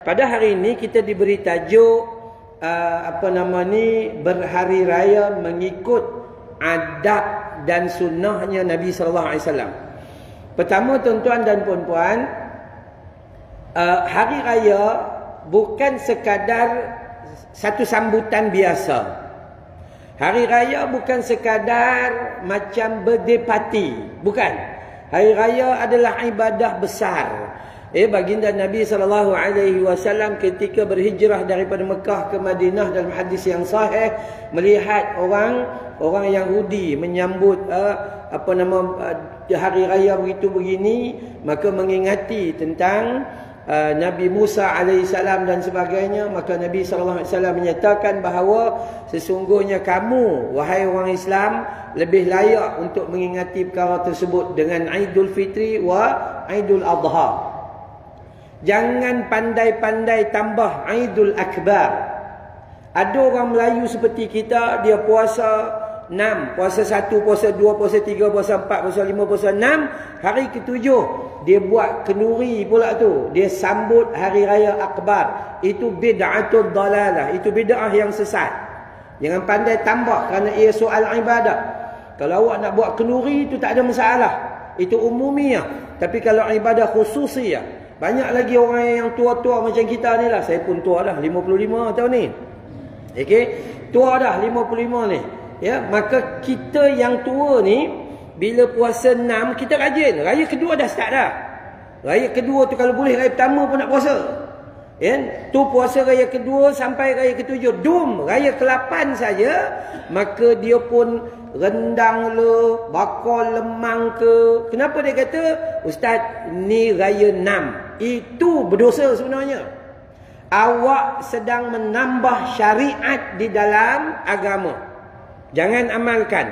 Pada hari ini kita diberi tajuk berhari raya mengikut adab dan sunnahnya Nabi sallallahu alaihi wasallam. Pertama, tuan-tuan dan puan-puan, hari raya bukan sekadar satu sambutan biasa. Hari raya bukan sekadar macam birthday party, bukan. Hari raya adalah ibadah besar. Baginda Nabi SAW ketika berhijrah daripada Mekah ke Madinah dalam hadis yang sahih, melihat orang Yahudi menyambut hari raya begitu begini, maka mengingati tentang Nabi Musa AS dan sebagainya. Maka Nabi SAW menyatakan bahawa sesungguhnya kamu, wahai orang Islam, lebih layak untuk mengingati perkara tersebut dengan Aidul Fitri wa Aidul Adha. Jangan pandai-pandai tambah Aidul Akbar. Ada orang Melayu seperti kita, dia puasa 6, puasa 1, puasa 2, puasa 3, puasa 4, puasa 5, puasa 6. Hari ke-7 dia buat kenduri pula tu. Dia sambut hari raya akbar. Itu bid'atul dalalah. Itu bid'ah yang sesat. Jangan pandai tambah kerana ia soal ibadah. Kalau awak nak buat kenduri itu tak ada masalah. Itu umumiyah. Tapi kalau ibadah khususiyah, banyak lagi orang yang tua-tua macam kita ni lah. Saya pun tua dah, 55 tahun ni. Okey, tua dah 55 ni. Ya, maka kita yang tua ni bila puasa 6 kita rajin. Raya kedua dah start dah. Raya kedua tu kalau boleh raya pertama pun nak puasa. Ya, tu puasa raya kedua sampai raya ke-7. Dum, raya ke-8 saja, maka dia pun rendang le, bakar lemang ke. Kenapa dia kata, Ustaz, ni raya 6. Itu berdosa sebenarnya. Awak sedang menambah syariat di dalam agama. Jangan amalkan.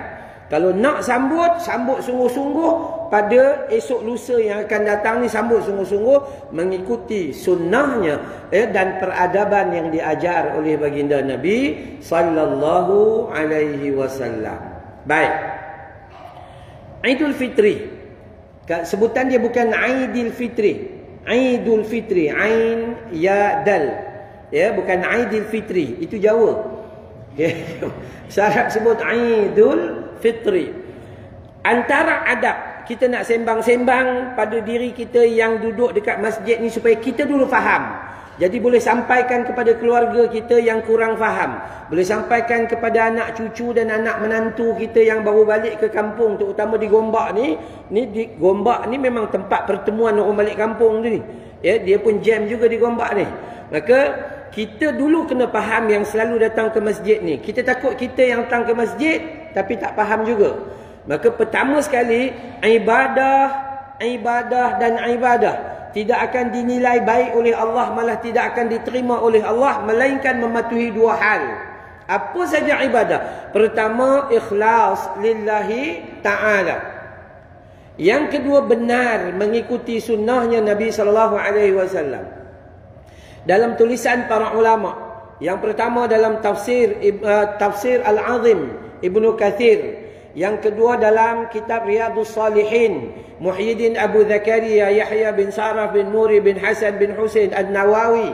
Kalau nak sambut, sambut sungguh-sungguh. Pada esok lusa yang akan datang ni, sambut sungguh-sungguh mengikuti sunnahnya dan peradaban yang diajar oleh baginda Nabi sallallahu alaihi wasallam. Baik. Aidul Fitri, sebutan dia bukan Aidil Fitri. Aidul Fitri, Ain ya dal. Ya, bukan Aidil Fitri, itu Jawa. Okay. Syarat sebut Aidul Fitri. Antara adab kita nak sembang-sembang pada diri kita yang duduk dekat masjid ni supaya kita dulu faham. Jadi boleh sampaikan kepada keluarga kita yang kurang faham. Boleh sampaikan kepada anak cucu dan anak menantu kita yang baru balik ke kampung, terutama di Gombak ni. Di Gombak ni memang tempat pertemuan orang balik kampung tu ni. Ya, dia pun jam juga di Gombak ni. Maka kita dulu kena faham yang selalu datang ke masjid ni. Kita takut kita yang datang ke masjid tapi tak faham juga. Maka pertama sekali, ibadah dan ibadah tidak akan dinilai baik oleh Allah, malah tidak akan diterima oleh Allah, melainkan mematuhi dua hal. Apa saja ibadah? Pertama, ikhlas lillahi ta'ala. Yang kedua, benar mengikuti sunnahnya Nabi SAW. Dalam tulisan para ulama, yang pertama dalam tafsir Al-Azim Ibnu Katsir, yang kedua dalam kitab Riyadhus Salihin Muhyiddin Abu Zakaria Yahya bin Saraf bin Nuri bin Hasan bin Husain An-Nawawi,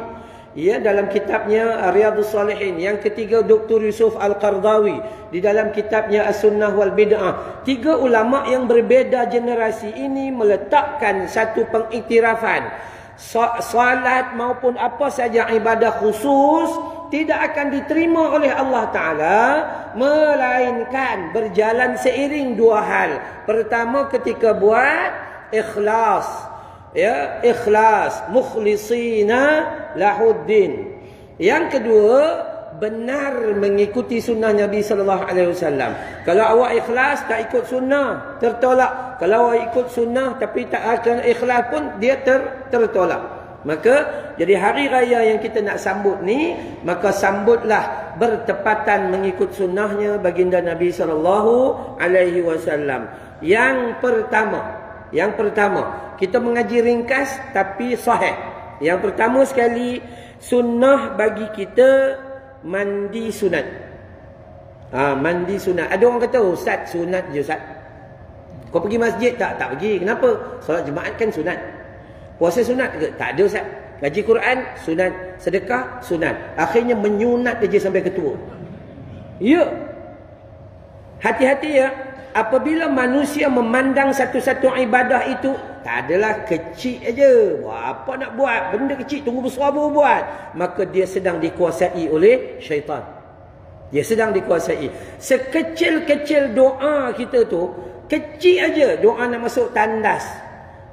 ya, dalam kitabnya Riyadhus Salihin. Yang ketiga Dr. Yusuf Al-Qardawi di dalam kitabnya As-Sunnah wal Bid'ah. Tiga ulama yang berbeza generasi ini meletakkan satu pengiktirafan, salat maupun apa saja ibadah khusus tidak akan diterima oleh Allah Ta'ala, melainkan berjalan seiring dua hal. Pertama, ketika buat ikhlas, ya, ikhlas, mukhlisina lahuddin. Yang kedua, benar mengikuti sunnah Nabi sallallahu alaihi wasallam. Kalau awak ikhlas tak ikut sunnah, tertolak. Kalau awak ikut sunnah tapi tak akan ikhlas pun, dia tertolak. Maka jadi hari raya yang kita nak sambut ni, maka sambutlah bertepatan mengikut sunnahnya baginda Nabi sallallahu alaihi wasallam. Yang pertama, kita mengaji ringkas tapi sahih. Yang pertama sekali, sunnah bagi kita mandi sunat. Mandi sunat. Ada orang kata, Ustaz, sunat je Ustaz. Kau pergi masjid tak? Tak pergi. Kenapa? Solat Jumaat kan sunat. Puasa sunat ke? Tak ada Ustaz. Ngaji Quran, sunat. Sedekah, sunat. Akhirnya menyunat dia sampai ketua. Ya. Hati-hati ya. Apabila manusia memandang satu-satu ibadah itu, tak adalah kecil aja. Apa nak buat? Benda kecil, tunggu besar baru buat. Maka dia sedang dikuasai oleh syaitan. Dia sedang dikuasai. Sekecil-kecil doa kita tu, kecil aja doa nak masuk tandas.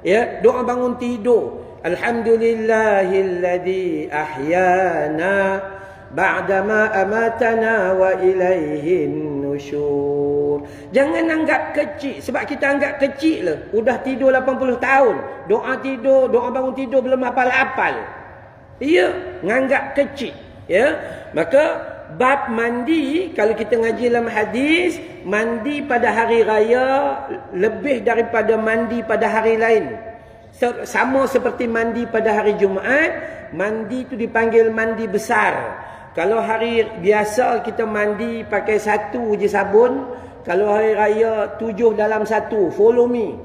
Ya, doa bangun tidur. Alhamdulillahilladzi ahyana ba'dama amatana wa ilaihin nusyur. Jangan anggap kecil. Sebab kita anggap kecil lah. Udah tidur 80 tahun. Doa tidur, doa bangun tidur belum hafal-hafal. Ya, nganggap kecil. Ya, maka bab mandi, kalau kita ngaji dalam hadis, mandi pada hari raya lebih daripada mandi pada hari lain. Sama seperti mandi pada hari Jumaat, mandi itu dipanggil mandi besar. Kalau hari biasa kita mandi pakai satu je sabun, kalau hari raya 7 dalam 1, follow me.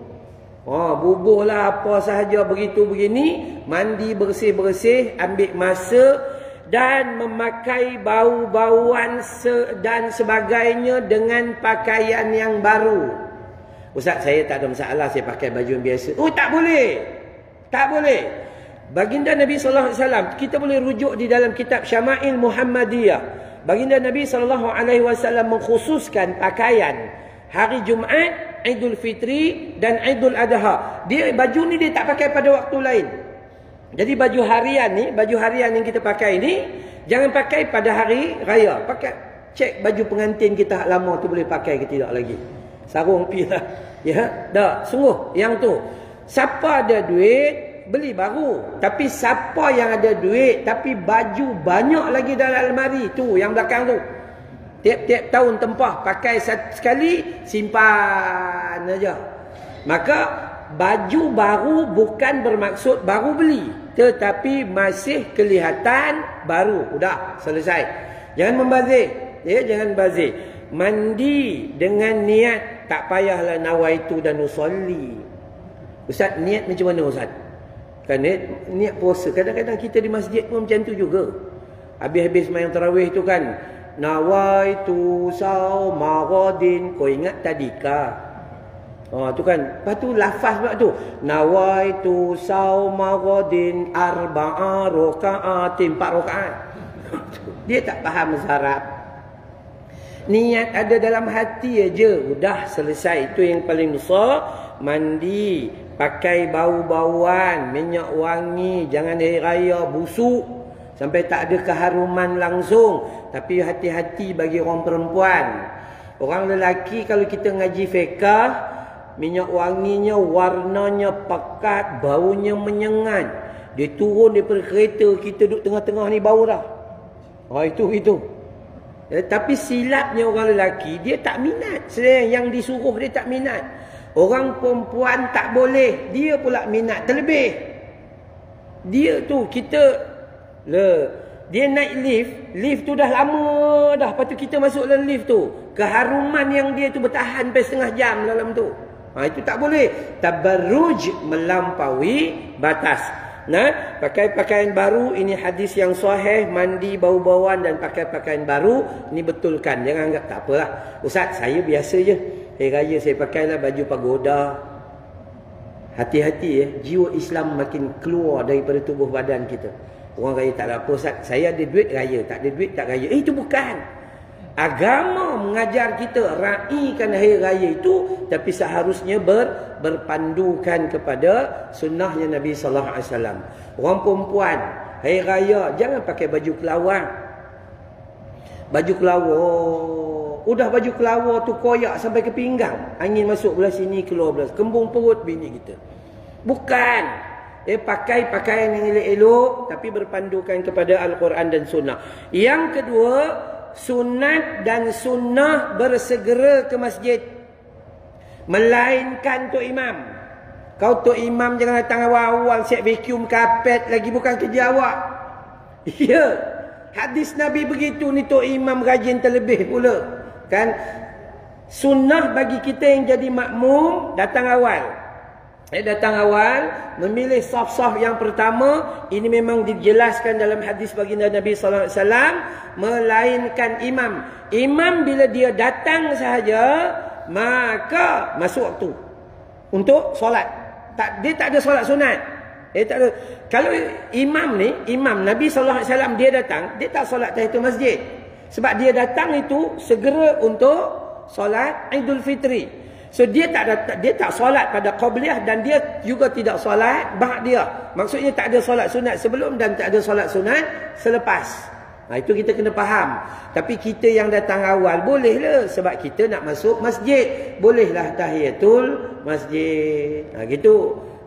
Bubuhlah apa sahaja begitu begini, mandi bersih-bersih, ambil masa dan memakai bau-bauan dan sebagainya dengan pakaian yang baru. Ustaz, saya tak ada masalah, saya pakai baju yang biasa. Oh, tak boleh. Tak boleh. Baginda Nabi SAW, kita boleh rujuk di dalam kitab Syama'il Muhammadiyah. Baginda Nabi SAW mengkhususkan pakaian hari Jumaat, Aidul Fitri dan Aidul Adha. Baju ni dia tak pakai pada waktu lain. Jadi baju harian yang kita pakai ni, jangan pakai pada hari raya. Cek baju pengantin kita lama tu boleh pakai ke tidak lagi. Sarung pilah. Ya, dah, sungguh yang tu. Siapa ada duit, beli baru. Tapi siapa yang ada duit tapi baju banyak lagi dalam almari tu, yang belakang tu, tiap-tiap tahun tempah pakai sekali, simpan aja. Maka baju baru bukan bermaksud baru beli, tetapi masih kelihatan baru. Udah selesai. Jangan membazir. Ya, jangan bazir. Mandi dengan niat, tak payahlah nawaitu dan usolli. Ustaz, niat macam mana Ustaz? Kan niat puasa. Kadang-kadang kita di masjid pun macam tu juga. Habis-habis main tarawih tu kan, nawaitu sauma ghadin. Kau ingat tadika? Tu kan. Lepas tu lafaz pula tu, nawaitu sauma ghadin arba'a raka'atin, 4 rakaat. Dia tak faham Arab. Niat ada dalam hati aja, udah selesai. Itu yang paling besar. Mandi, pakai bau-bauan, minyak wangi, jangan hari raya busuk sampai tak ada keharuman langsung. Tapi hati-hati bagi orang perempuan. Orang lelaki kalau kita ngaji fiqh, minyak wanginya, warnanya pekat, baunya menyengat. Dia turun daripada kereta, kita duduk tengah-tengah ni bau dah. Itu. Tapi silapnya orang lelaki, dia tak minat. Yang disuruh dia tak minat. Orang perempuan tak boleh, dia pula minat terlebih. Dia tu, dia naik lift tu dah lama dah. Lepas tu kita masuk dalam lift tu, keharuman yang dia tu bertahan sampai setengah jam dalam tu. Itu tak boleh. Tabarruj, melampaui batas. Pakai pakaian baru, ini hadis yang sahih. Mandi bau-bauan dan pakai pakaian baru, ini betulkan. Jangan anggap tak apalah, Ustaz, saya biasa je, hari raya saya pakailah baju pagoda. Hati-hati ya, jiwa Islam makin keluar daripada tubuh badan kita. Orang raya tak ada apa, Ustaz, saya ada duit raya, tak ada duit tak raya. Itu bukan. Agama mengajar kita raikan hari raya itu, tapi seharusnya berpandukan kepada sunnahnya Nabi sallallahu alaihi wasallam. Orang perempuan hari raya jangan pakai baju kelawar. Baju kelawar, udah baju kelawar tu koyak sampai ke pinggang. Angin masuk belah sini, keluar belah, kembung perut bini kita. Bukan. Pakai pakaian yang elok tapi berpandukan kepada Al-Quran dan sunnah. Yang kedua, sunat dan sunnah bersegera ke masjid. Melainkan Tok Imam. Kau Tok Imam jangan datang awal-awal siap vacuum kapet lagi, bukan kerja awak. Ya. Hadis Nabi begitu, ni Tok Imam rajin terlebih pula. Kan? Sunnah bagi kita yang jadi makmum, datang awal. Datang awal, memilih saf-saf yang pertama. Ini memang dijelaskan dalam hadis baginda Nabi sallallahu alaihi wasallam, melainkan imam. Imam bila dia datang sahaja, maka masuk waktu untuk solat. Dia tak ada solat sunat. Tak ada. Kalau imam Nabi sallallahu alaihi wasallam dia datang, dia tak solat tahiyatul masjid. Sebab dia datang itu segera untuk solat Idul Fitri. So dia tak solat pada qabliyah, dan dia juga tidak solat ba'diyah. Maksudnya tak ada solat sunat sebelum dan tak ada solat sunat selepas. Itu kita kena faham. Tapi kita yang datang awal bolehlah, sebab kita nak masuk masjid. Bolehlah tahiyatul masjid. Gitu.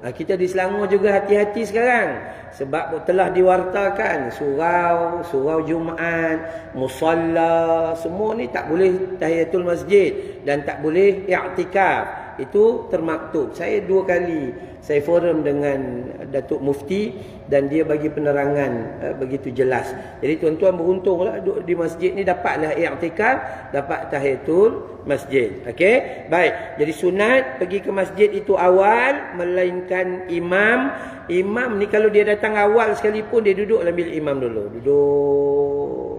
Kita di Selangor juga hati-hati sekarang. Sebab telah diwartakan surau Jumaat, musalla, semua ni tak boleh tahiyatul masjid dan tak boleh i'tikaf. Itu termaktub. Saya 2 kali saya forum dengan Datuk Mufti dan dia bagi penerangan begitu jelas. Jadi tuan-tuan beruntunglah duduk di masjid ni, dapatlah i'tikaf, dapat tahiyatul masjid. Okey? Baik. Jadi sunat pergi ke masjid itu awal, melainkan imam. Imam ni kalau dia datang awal sekalipun, dia duduk ambil imam dulu. Duduk.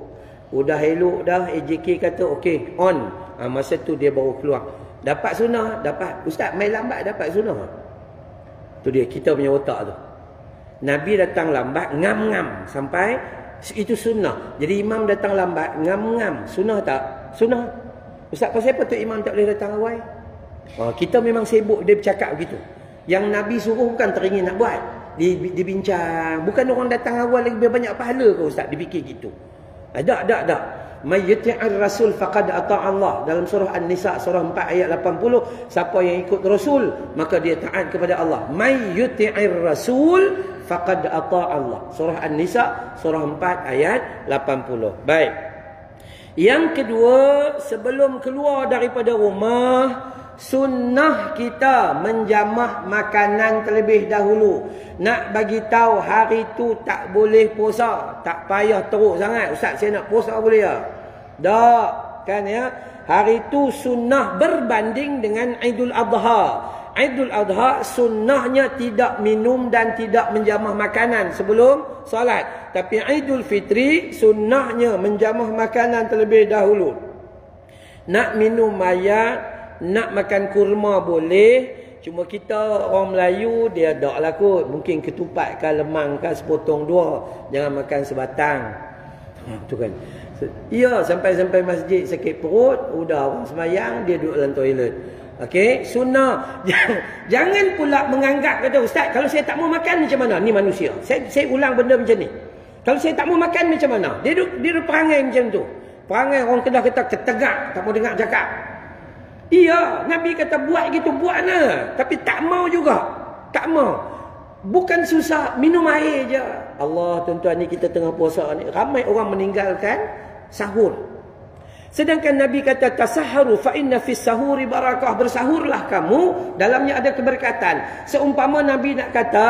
Udah elok dah, AJK kata okey, on. Masa tu dia baru keluar. Dapat sunnah? Dapat. Ustaz, main lambat dapat sunnah? Tu dia, kita punya otak tu. Nabi datang lambat, ngam-ngam sampai itu sunnah. Jadi imam datang lambat, ngam-ngam. Sunnah tak? Sunnah. Ustaz, pasal apa tu imam tak boleh datang awal? Kita memang sibuk dia bercakap begitu. Yang Nabi suruh bukan teringin nak buat. Dibincang. Bukan orang datang awal lagi banyak pahala ke Ustaz? Dipikir gitu. Tak. May yuti'ir rasul faqad ata'a Allah. Dalam surah An-Nisa surah 4 ayat 80, siapa yang ikut rasul maka dia taat kepada Allah. May yuti'ir rasul faqad ata'a Allah. Surah An-Nisa surah 4 ayat 80. Baik. Yang kedua, sebelum keluar daripada rumah, sunnah kita menjamah makanan terlebih dahulu. Nak bagi tahu hari tu tak boleh puasa, tak payah teruk sangat. Ustaz, saya nak puasa boleh ya? Tak, kan ya? Hari tu sunnah berbanding dengan Idul Adha. Idul Adha sunnahnya tidak minum dan tidak menjamah makanan sebelum solat. Tapi Idul Fitri sunnahnya menjamah makanan terlebih dahulu. Nak minum mayat, nak makan kurma boleh. Cuma kita orang Melayu, dia tak lah kot. Mungkin ketupat ke lemang ke sepotong 2. Jangan makan sebatang. Tu kan. Ya, sampai masjid sakit perut, udah orang semayang, dia duduk dalam toilet. Okey, sunnah. Jangan pula menganggap kata, Ustaz, kalau saya tak mau makan macam mana? Ni manusia. Saya ulang benda macam ni. Kalau saya tak mau makan macam mana? Dia perangai macam tu. Perangai orang Kedah kata ketegak, tak mau dengar cakap. Iya, Nabi kata buat gitu, buat lah. Tapi tak mau juga. Tak mau. Bukan susah, minum air je. Allah, tuan-tuan, ni kita tengah puasa ni. Ramai orang meninggalkan sahur. Sedangkan Nabi kata tasahharu fa inna fis sahuri barakah. Bersahurlah kamu, dalamnya ada keberkatan. Seumpama Nabi nak kata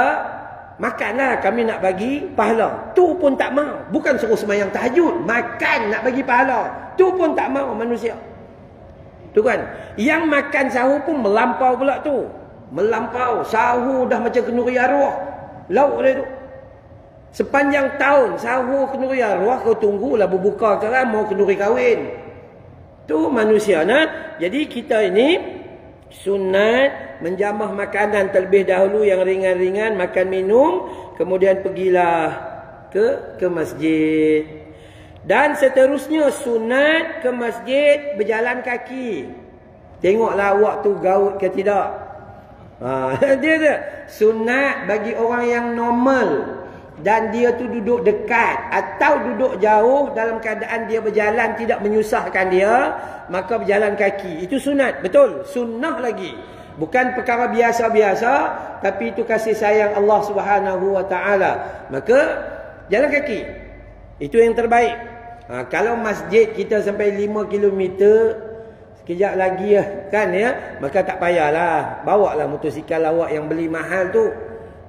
makanlah, kami nak bagi pahala. Tu pun tak mau. Bukan suruh sembahyang tahajud, makan nak bagi pahala. Tu pun tak mau manusia. Tu kan. Yang makan sahur pun melampau pula tu. Melampau. Sahur dah macam kenduri arwah. Lauk dia tu. Sepanjang tahun sahur kenduri arwah, kau tunggulah berbuka ke mau kenduri kahwin. Tu manusia nah. Jadi kita ini sunat menjamah makanan terlebih dahulu yang ringan-ringan, makan minum, kemudian pergilah ke masjid. Dan seterusnya sunat ke masjid berjalan kaki. Tengoklah awak tu gaut ke tidak. Dia tu sunat bagi orang yang normal dan dia tu duduk dekat atau duduk jauh, dalam keadaan dia berjalan tidak menyusahkan dia, maka berjalan kaki. Itu sunat, betul, sunnah lagi. Bukan perkara biasa-biasa, tapi itu kasih sayang Allah Subhanahu wa taala. Maka jalan kaki. Itu yang terbaik. Kalau masjid kita sampai 5 km, sekejap lagi kan ya, maka tak payahlah. Bawalah motosikal awak yang beli mahal tu.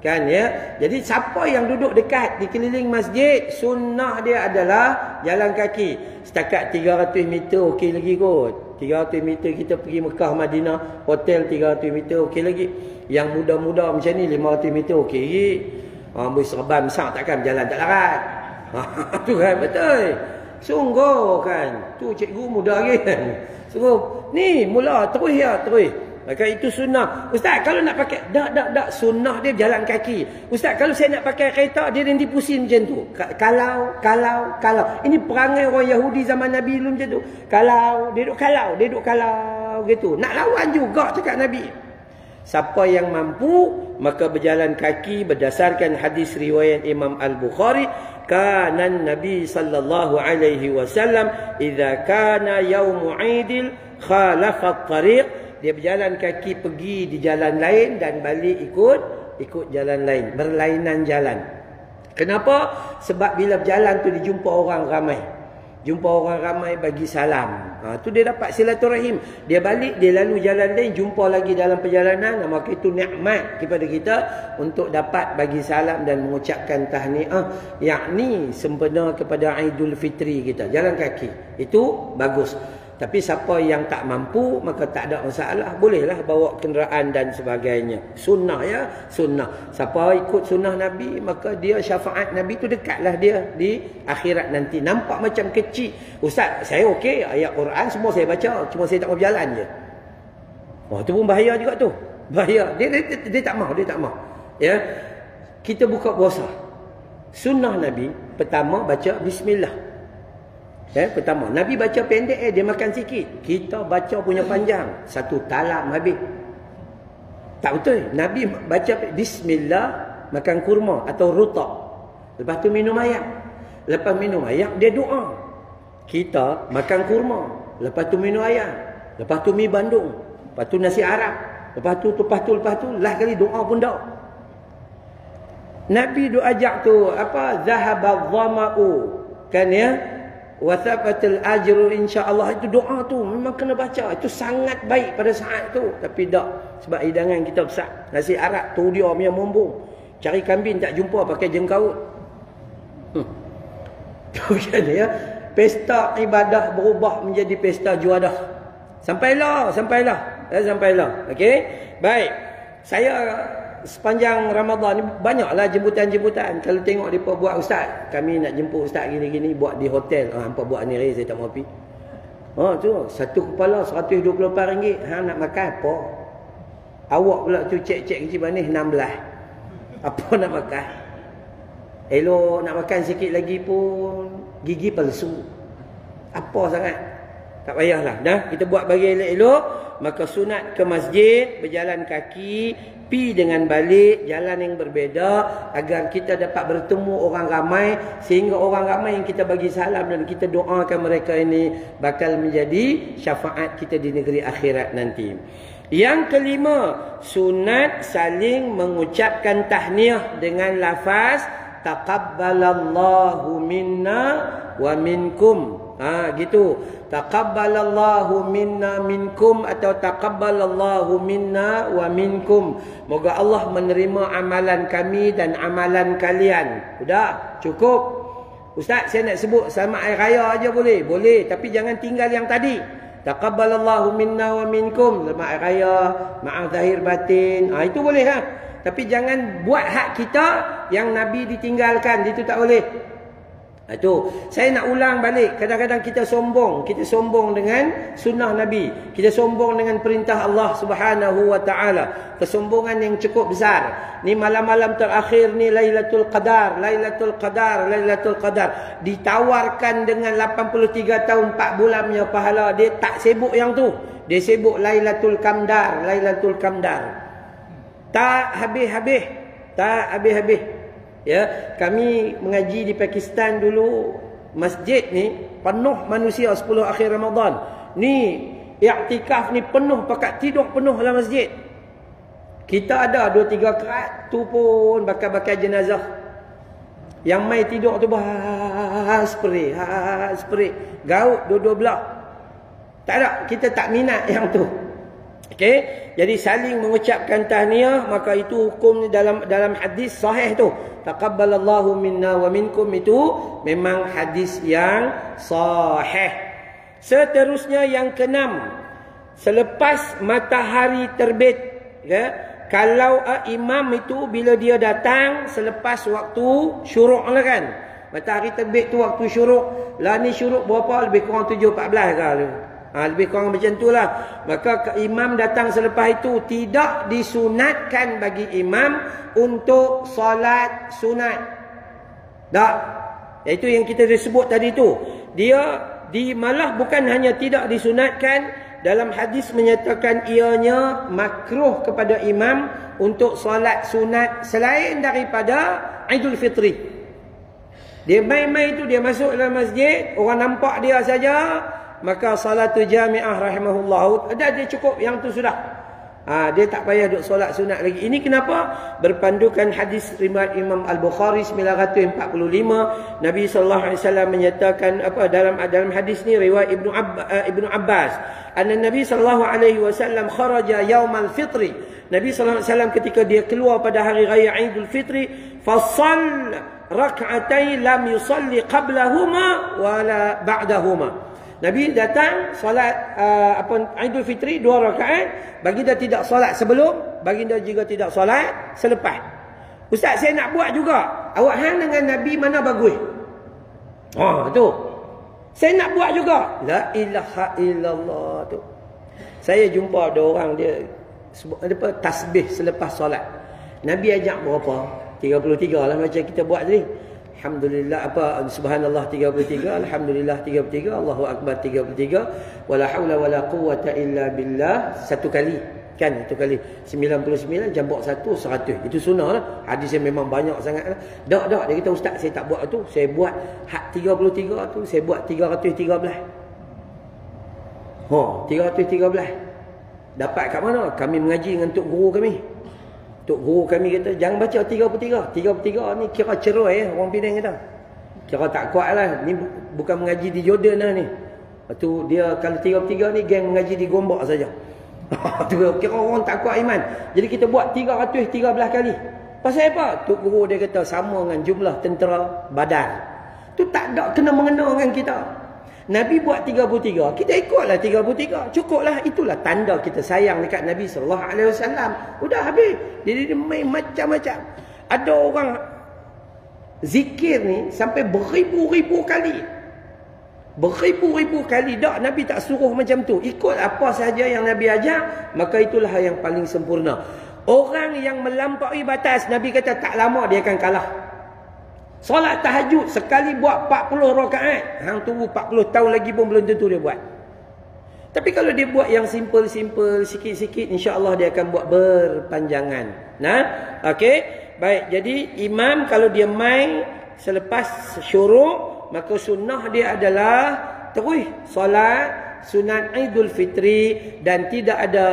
Kan ya. Jadi siapa yang duduk dekat di keliling masjid, sunnah dia adalah jalan kaki. Setakat 300 meter okey lagi kot. 300 meter kita pergi Mekah, Madinah, hotel 300 meter okey lagi. Yang muda-muda macam ni 500 meter okey lagi. Boleh serban besar takkan berjalan tak larat. Tu kan betul. Sungguh kan. Tu cikgu muda lagi kan. Sungguh. Ni mula terus ya terus. Maka itu sunnah. Ustaz kalau nak pakai tak sunnah dia berjalan kaki. Ustaz kalau saya nak pakai kereta dia nanti pusing macam tu. Kalau ini perangai orang Yahudi zaman Nabi dulu macam tu. Kalau gitu. Nak lawan juga cakap Nabi. Siapa yang mampu maka berjalan kaki berdasarkan hadis riwayat Imam Al-Bukhari, kana Nabi sallallahu alaihi wasallam idza kana yaum 'idil khalafa at-tariq, dia berjalan kaki pergi di jalan lain dan balik ikut jalan lain, berlainan jalan. Kenapa? Sebab bila berjalan tu dijumpa orang ramai. Jumpa orang ramai bagi salam. Tu dia dapat silaturahim. Dia balik, dia lalu jalan lain, jumpa lagi dalam perjalanan. Maka itu nikmat kepada kita untuk dapat bagi salam dan mengucapkan tahniah. Yakni sempena kepada Aidul Fitri kita. Jalan kaki. Itu bagus. Tapi siapa yang tak mampu, maka tak ada masalah. Bolehlah bawa kenderaan dan sebagainya. Sunnah ya, sunnah. Siapa ikut sunnah Nabi, maka dia syafaat Nabi tu dekatlah dia di akhirat nanti. Nampak macam kecil. Ustaz, saya okey, ayat Quran semua saya baca. Cuma saya tak mau berjalan je. Tu pun bahaya juga tu. Bahaya. Dia tak mau, dia tak mau. Ya. Kita buka puasa. Sunnah Nabi, pertama baca bismillah. Pertama, Nabi baca pendek dia makan sikit. Kita baca punya panjang. Satu talam habis. Tak betul. Nabi baca bismillah, makan kurma atau rutab. Lepas tu minum air. Lepas minum air, dia doa. Kita makan kurma. Lepas tu minum air. Lepas tu mi bandung. Lepas tu nasi Arab. Lepas tu. Lah kali doa pun dah. Nabi doa ajak tu, Zahabal dhama'u. Kan ya? Wathabatul ajru insya-Allah, itu doa tu memang kena baca. Itu sangat baik pada saat tu. Tapi tak, sebab hidangan kita besar. Nasi Arab tu dia punya mumbung. Cari kambing tak jumpa pakai jengkaut. Tu kan ya. Pesta ibadah berubah menjadi pesta juadah. Sampailah. Okey. Baik. Saya sepanjang Ramadan ni banyaklah jemputan-jemputan. Kalau tengok mereka buat, ustaz, kami nak jemput ustaz gini-gini, buat di hotel. Hampa buat ni, saya tak mau pergi. Tu satu kepala RM124. Hang nak makan apa? Awak pula tu cek-cek kecil manis 16. Apa nak makan? Elok nak makan sikit lagi pun gigi palsu. Apa sangat? Tak payahlah. Dah kita buat bagi elok-elok. Maka sunat ke masjid, berjalan kaki, pi dengan balik, jalan yang berbeza, agar kita dapat bertemu orang ramai, sehingga orang ramai yang kita bagi salam dan kita doakan mereka ini bakal menjadi syafaat kita di negeri akhirat nanti. Yang kelima, sunat saling mengucapkan tahniah dengan lafaz taqabbalallahu minna wa minkum. Gitu. Taqabbalallahu minna minkum atau taqabbalallahu minna wa minkum. Moga Allah menerima amalan kami dan amalan kalian. Sudah, cukup. Ustaz, saya nak sebut selamat hari raya aja boleh? Boleh, tapi jangan tinggal yang tadi. Taqabbalallahu minna wa minkum. Selamat hari raya, maaf zahir batin. Itu boleh ha. Tapi jangan buat hak kita yang Nabi ditinggalkan, itu tak boleh. Itu saya nak ulang balik. Kadang-kadang kita sombong dengan sunnah Nabi. Kita sombong dengan perintah Allah Subhanahu wa taala. Kesombongan yang cukup besar. Ni malam-malam terakhir ni Lailatul Qadar. Ditawarkan dengan 83 tahun 4 bulannya pahala. Dia tak sibuk yang tu. Dia sibuk Lailatul Qadar. Tak habis-habis. Ya, kami mengaji di Pakistan dulu, masjid ni penuh manusia 10 akhir Ramadan. Ni i'tikaf ni penuh, pakat tidur penuh dalam masjid. Kita ada 2-3 kerat tu pun bakar-bakar jenazah. Yang mai tidur tu spray. Gaut dua-dua belah. Tak ada, kita tak minat yang tu. Okey, jadi saling mengucapkan tahniah, maka itu hukum dalam hadis sahih tu. Taqabbalallahu minna wa minkum, itu memang hadis yang sahih. Seterusnya yang keenam, selepas matahari terbit. Ya, kalau imam itu bila dia datang selepas waktu syuruk lah kan. Matahari terbit tu waktu syuruk. Lah ni syuruk berapa? Lebih kurang 7.14 ke? Lebih kurang macam tu lah. Maka imam datang selepas itu. Tidak disunatkan bagi imam untuk solat sunat. Tak. Itu yang kita disebut tadi tu. Dia malah bukan hanya tidak disunatkan, dalam hadis menyatakan ianya makruh kepada imam untuk solat sunat selain daripada Aidul Fitri. Dia main-main tu, dia masuk dalam masjid, orang nampak dia saja, maka salatul jami'ah rahimahullah, dia cukup, yang tu sudah. Dia tak payah duk solat sunat lagi. Ini kenapa? Berpandukan hadis riwayat Imam Al-Bukhari 945, Nabi SAW menyatakan apa dalam hadis ni, riwayat Ibnu Abbas, anna Nabi SAW kharaja yaumal fitri. Nabi SAW ketika dia keluar pada hari raya Aidul Fitri, fasall rak'atai lam yusalli qablahuma wala ba'dahuma. Nabi datang solat Aidul Fitri 2 rakaat, baginda tidak solat sebelum, baginda juga tidak solat selepas. Ustaz, saya nak buat juga. Awak hang dengan Nabi mana bagus? Tu. Saya nak buat juga. La ilaha illallah tu. Saya jumpa ada orang dia sebut apa, tasbih selepas solat. Nabi ajak berapa? 33 lah macam kita buat tadi. Alhamdulillah subhanallah 33, alhamdulillah 33, Allahu akbar 33, wala haula wala quwwata illa billah satu kali. Kan satu kali 99 jambak 1 100. Itu sunnah lah. Hadisnya memang banyak sangat lah. Dak dia kata, ustaz saya tak buat tu. Saya buat hak 33 tu, saya buat 313. 313. Dapat kat mana? Kami mengaji dengan tok guru kami. Tok guru kami kata, jangan baca 33. 33 ni kira cerai orang Penang kata. Kira tak kuat lah. Ni bukan mengaji di Jordan lah ni. Lepas tu dia kalau 33 ni geng mengaji di Gombak saja. Tu kira orang tak kuat iman. Jadi kita buat 313 kali. Pasal apa? Tok guru dia kata sama dengan jumlah tentera Badar. Tu tak ada kena mengena dengan kita. Nabi buat 33, kita ikutlah 33. Cukuplah, itulah tanda kita sayang dekat Nabi SAW. Udah habis. Dia main macam-macam. Ada orang zikir ni sampai beribu-ribu kali. Beribu-ribu kali. Tak, Nabi tak suruh macam tu. Ikut apa sahaja yang Nabi ajar, maka itulah yang paling sempurna. Orang yang melampaui batas, Nabi kata tak lama dia akan kalah. Solat tahajud sekali buat 40 rakaat. Hang tunggu 40 tahun lagi pun belum tentu dia buat. Tapi kalau dia buat yang simple-simple, sikit-sikit, insya-Allah dia akan buat berpanjangan. Nah, okey. Baik, jadi imam kalau dia main selepas syuruk, maka sunnah dia adalah terus solat sunat Aidul Fitri, dan tidak ada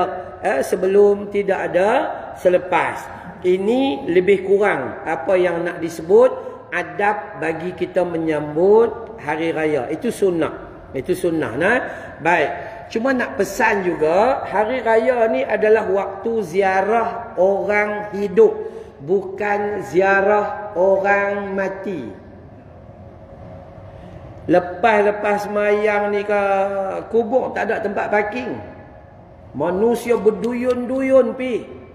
sebelum, tidak ada selepas. Ini lebih kurang apa yang nak disebut adab bagi kita menyambut hari raya. Itu sunnah. Itu sunnah. Nah? Baik. Cuma nak pesan juga, hari raya ni adalah waktu ziarah orang hidup, bukan ziarah orang mati. Lepas semayang ni ke kubur, tak ada tempat parking. Manusia berduyun-duyun pi.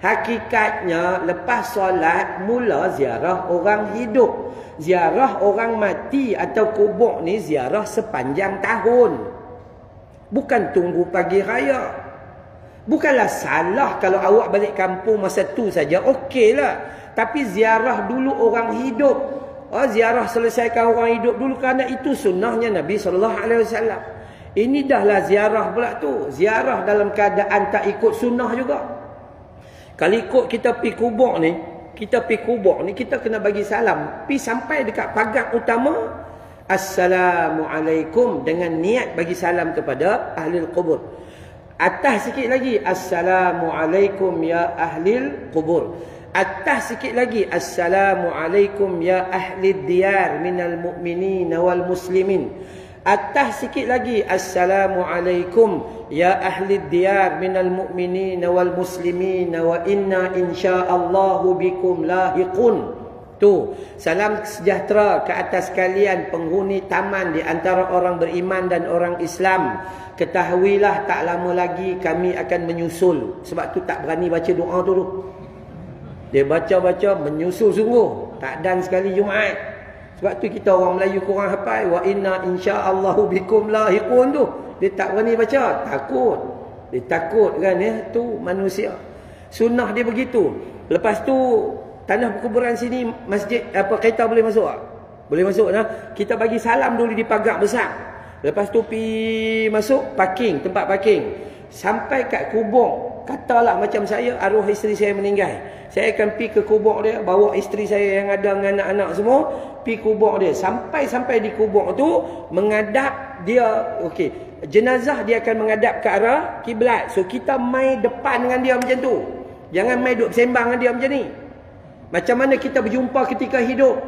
Hakikatnya lepas solat mula ziarah orang hidup. Ziarah orang mati atau kubur ni ziarah sepanjang tahun. Bukan tunggu pagi raya. Bukanlah salah kalau awak balik kampung masa tu saja, okeylah. Tapi ziarah dulu orang hidup. Ziarah selesaikan orang hidup dulu, kerana itu sunnahnya Nabi SAW. Ini dahlah ziarah pula tu. Ziarah dalam keadaan tak ikut sunnah juga. Kalau ikut kita pergi kubur ni, kita kena bagi salam. Pergi sampai dekat pagar utama, Assalamualaikum, dengan niat bagi salam kepada ahli kubur. Atas sikit lagi, Assalamualaikum ya ahli kubur. Atas sikit lagi, Assalamualaikum ya ahli diyar minal mu'minin wal muslimin. Atas sikit lagi, Assalamualaikum ya ahli diyar minal mu'minin wal muslimin wa inna insya'allahu bikum lahiqun. Tu, salam sejahtera ke atas kalian penghuni taman di antara orang beriman dan orang Islam. Ketahuilah tak lama lagi kami akan menyusul. Sebab tu tak berani baca doa tu dulu. Dia baca-baca menyusul sungguh. Tak dan sekali Jumaat. Sebab tu kita orang Melayu kurang hafal. Wa inna insya'allahu bikum lahiqun tu. Dia tak berani baca. Takut. Dia takut kan ya. Tu manusia. Sunnah dia begitu. Lepas tu tanah perkuburan sini masjid apa kereta boleh masuk tak? Boleh masuk nah. Kita bagi salam dulu di pagar besar. Lepas tu pi masuk parking, tempat parking. Sampai kat kubur. Katalah macam saya arwah isteri saya meninggal. Saya akan pi ke kubur dia, bawa isteri saya yang ada dengan anak-anak semua, pi kubur dia. Sampai di kubur tu menghadap dia, okey. Jenazah dia akan menghadap ke arah kiblat. So kita mai depan dengan dia macam tu. Jangan mai duduk sembang dengan dia macam ni. Macam mana kita berjumpa ketika hidup.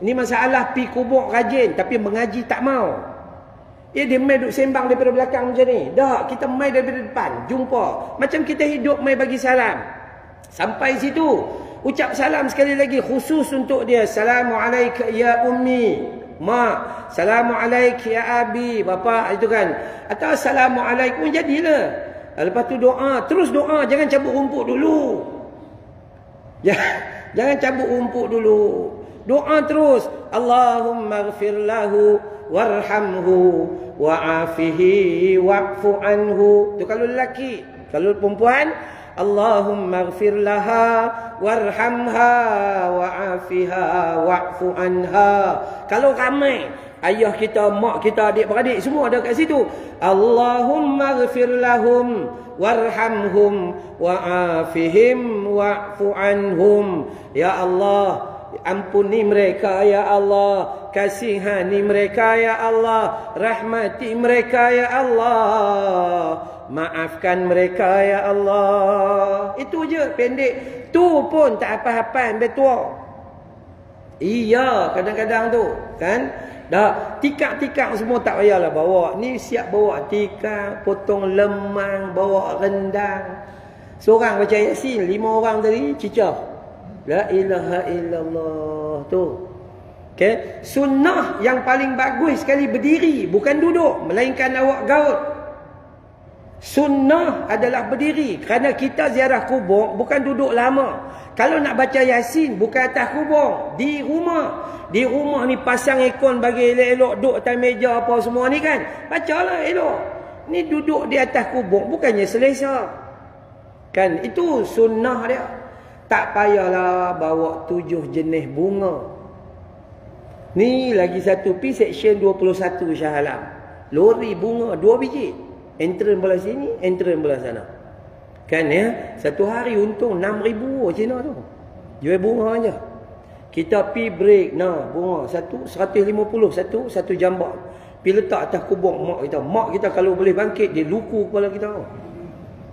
Ini masalah pi kubur rajin tapi mengaji tak mau. Dia mai duduk sembang daripada belakang macam ni. Dah, kita mai daripada depan, jumpa. Macam kita hidup mai bagi salam. Sampai situ, ucap salam sekali lagi khusus untuk dia. Assalamualaikum ya ummi, mak. Assalamualaikum ya abi, bapa, itu kan. Atau assalamualaikum jadilah. Lepas tu doa, terus doa, jangan cabut rumput dulu. Jangan cabut rumput dulu. Doa terus. Allahumma ghfir lahu warhamhu wa'afihi wa'fu anhu. Itu kalau lelaki. Kalau perempuan, Allahumma ghfir laha warhamha wa'afiha wa'fu anha. Kalau ramai, ayah kita, mak kita, adik-beradik semua ada kat situ. Allahumma ghfir lahum warhamhum wa'afihim wa'fu anhum. Ya Allah, ampuni mereka ya Allah, kasihani mereka ya Allah, rahmati mereka ya Allah, maafkan mereka ya Allah. Itu je pendek. Tu pun tak apa-apa ambil tua. Iya, kadang-kadang tu kan. Dah, tikar-tikar semua tak payahlah bawa. Ni siap bawa tikar, potong lemang, bawa rendang. Seorang baca Yasin, 5 orang tadi cicah. La ilaha illallah tu. Okay. Sunnah yang paling bagus sekali berdiri, bukan duduk, melainkan awak gaut. Sunnah adalah berdiri. Kerana kita ziarah kubur bukan duduk lama. Kalau nak baca Yasin bukan atas kubur, di rumah. Di rumah ni pasang aircon bagi elok-elok, duduk atas meja apa semua ni kan. Bacalah elok. Ni duduk di atas kubur bukannya selesa. Kan itu sunnah dia. Tak payahlah bawa 7 jenis bunga. Ni lagi satu pi section 21 Shah Alam. Lori bunga 2 biji. Entrance belah sini, entrance belah sana. Kan ya? Satu hari untung 6,000 Cina tu. Jual bunga aja. Kita pi break nah bunga satu 150 satu jambak. Pi letak atas kubur mak kita. Mak kita kalau boleh bangkit dia luku kepala kita.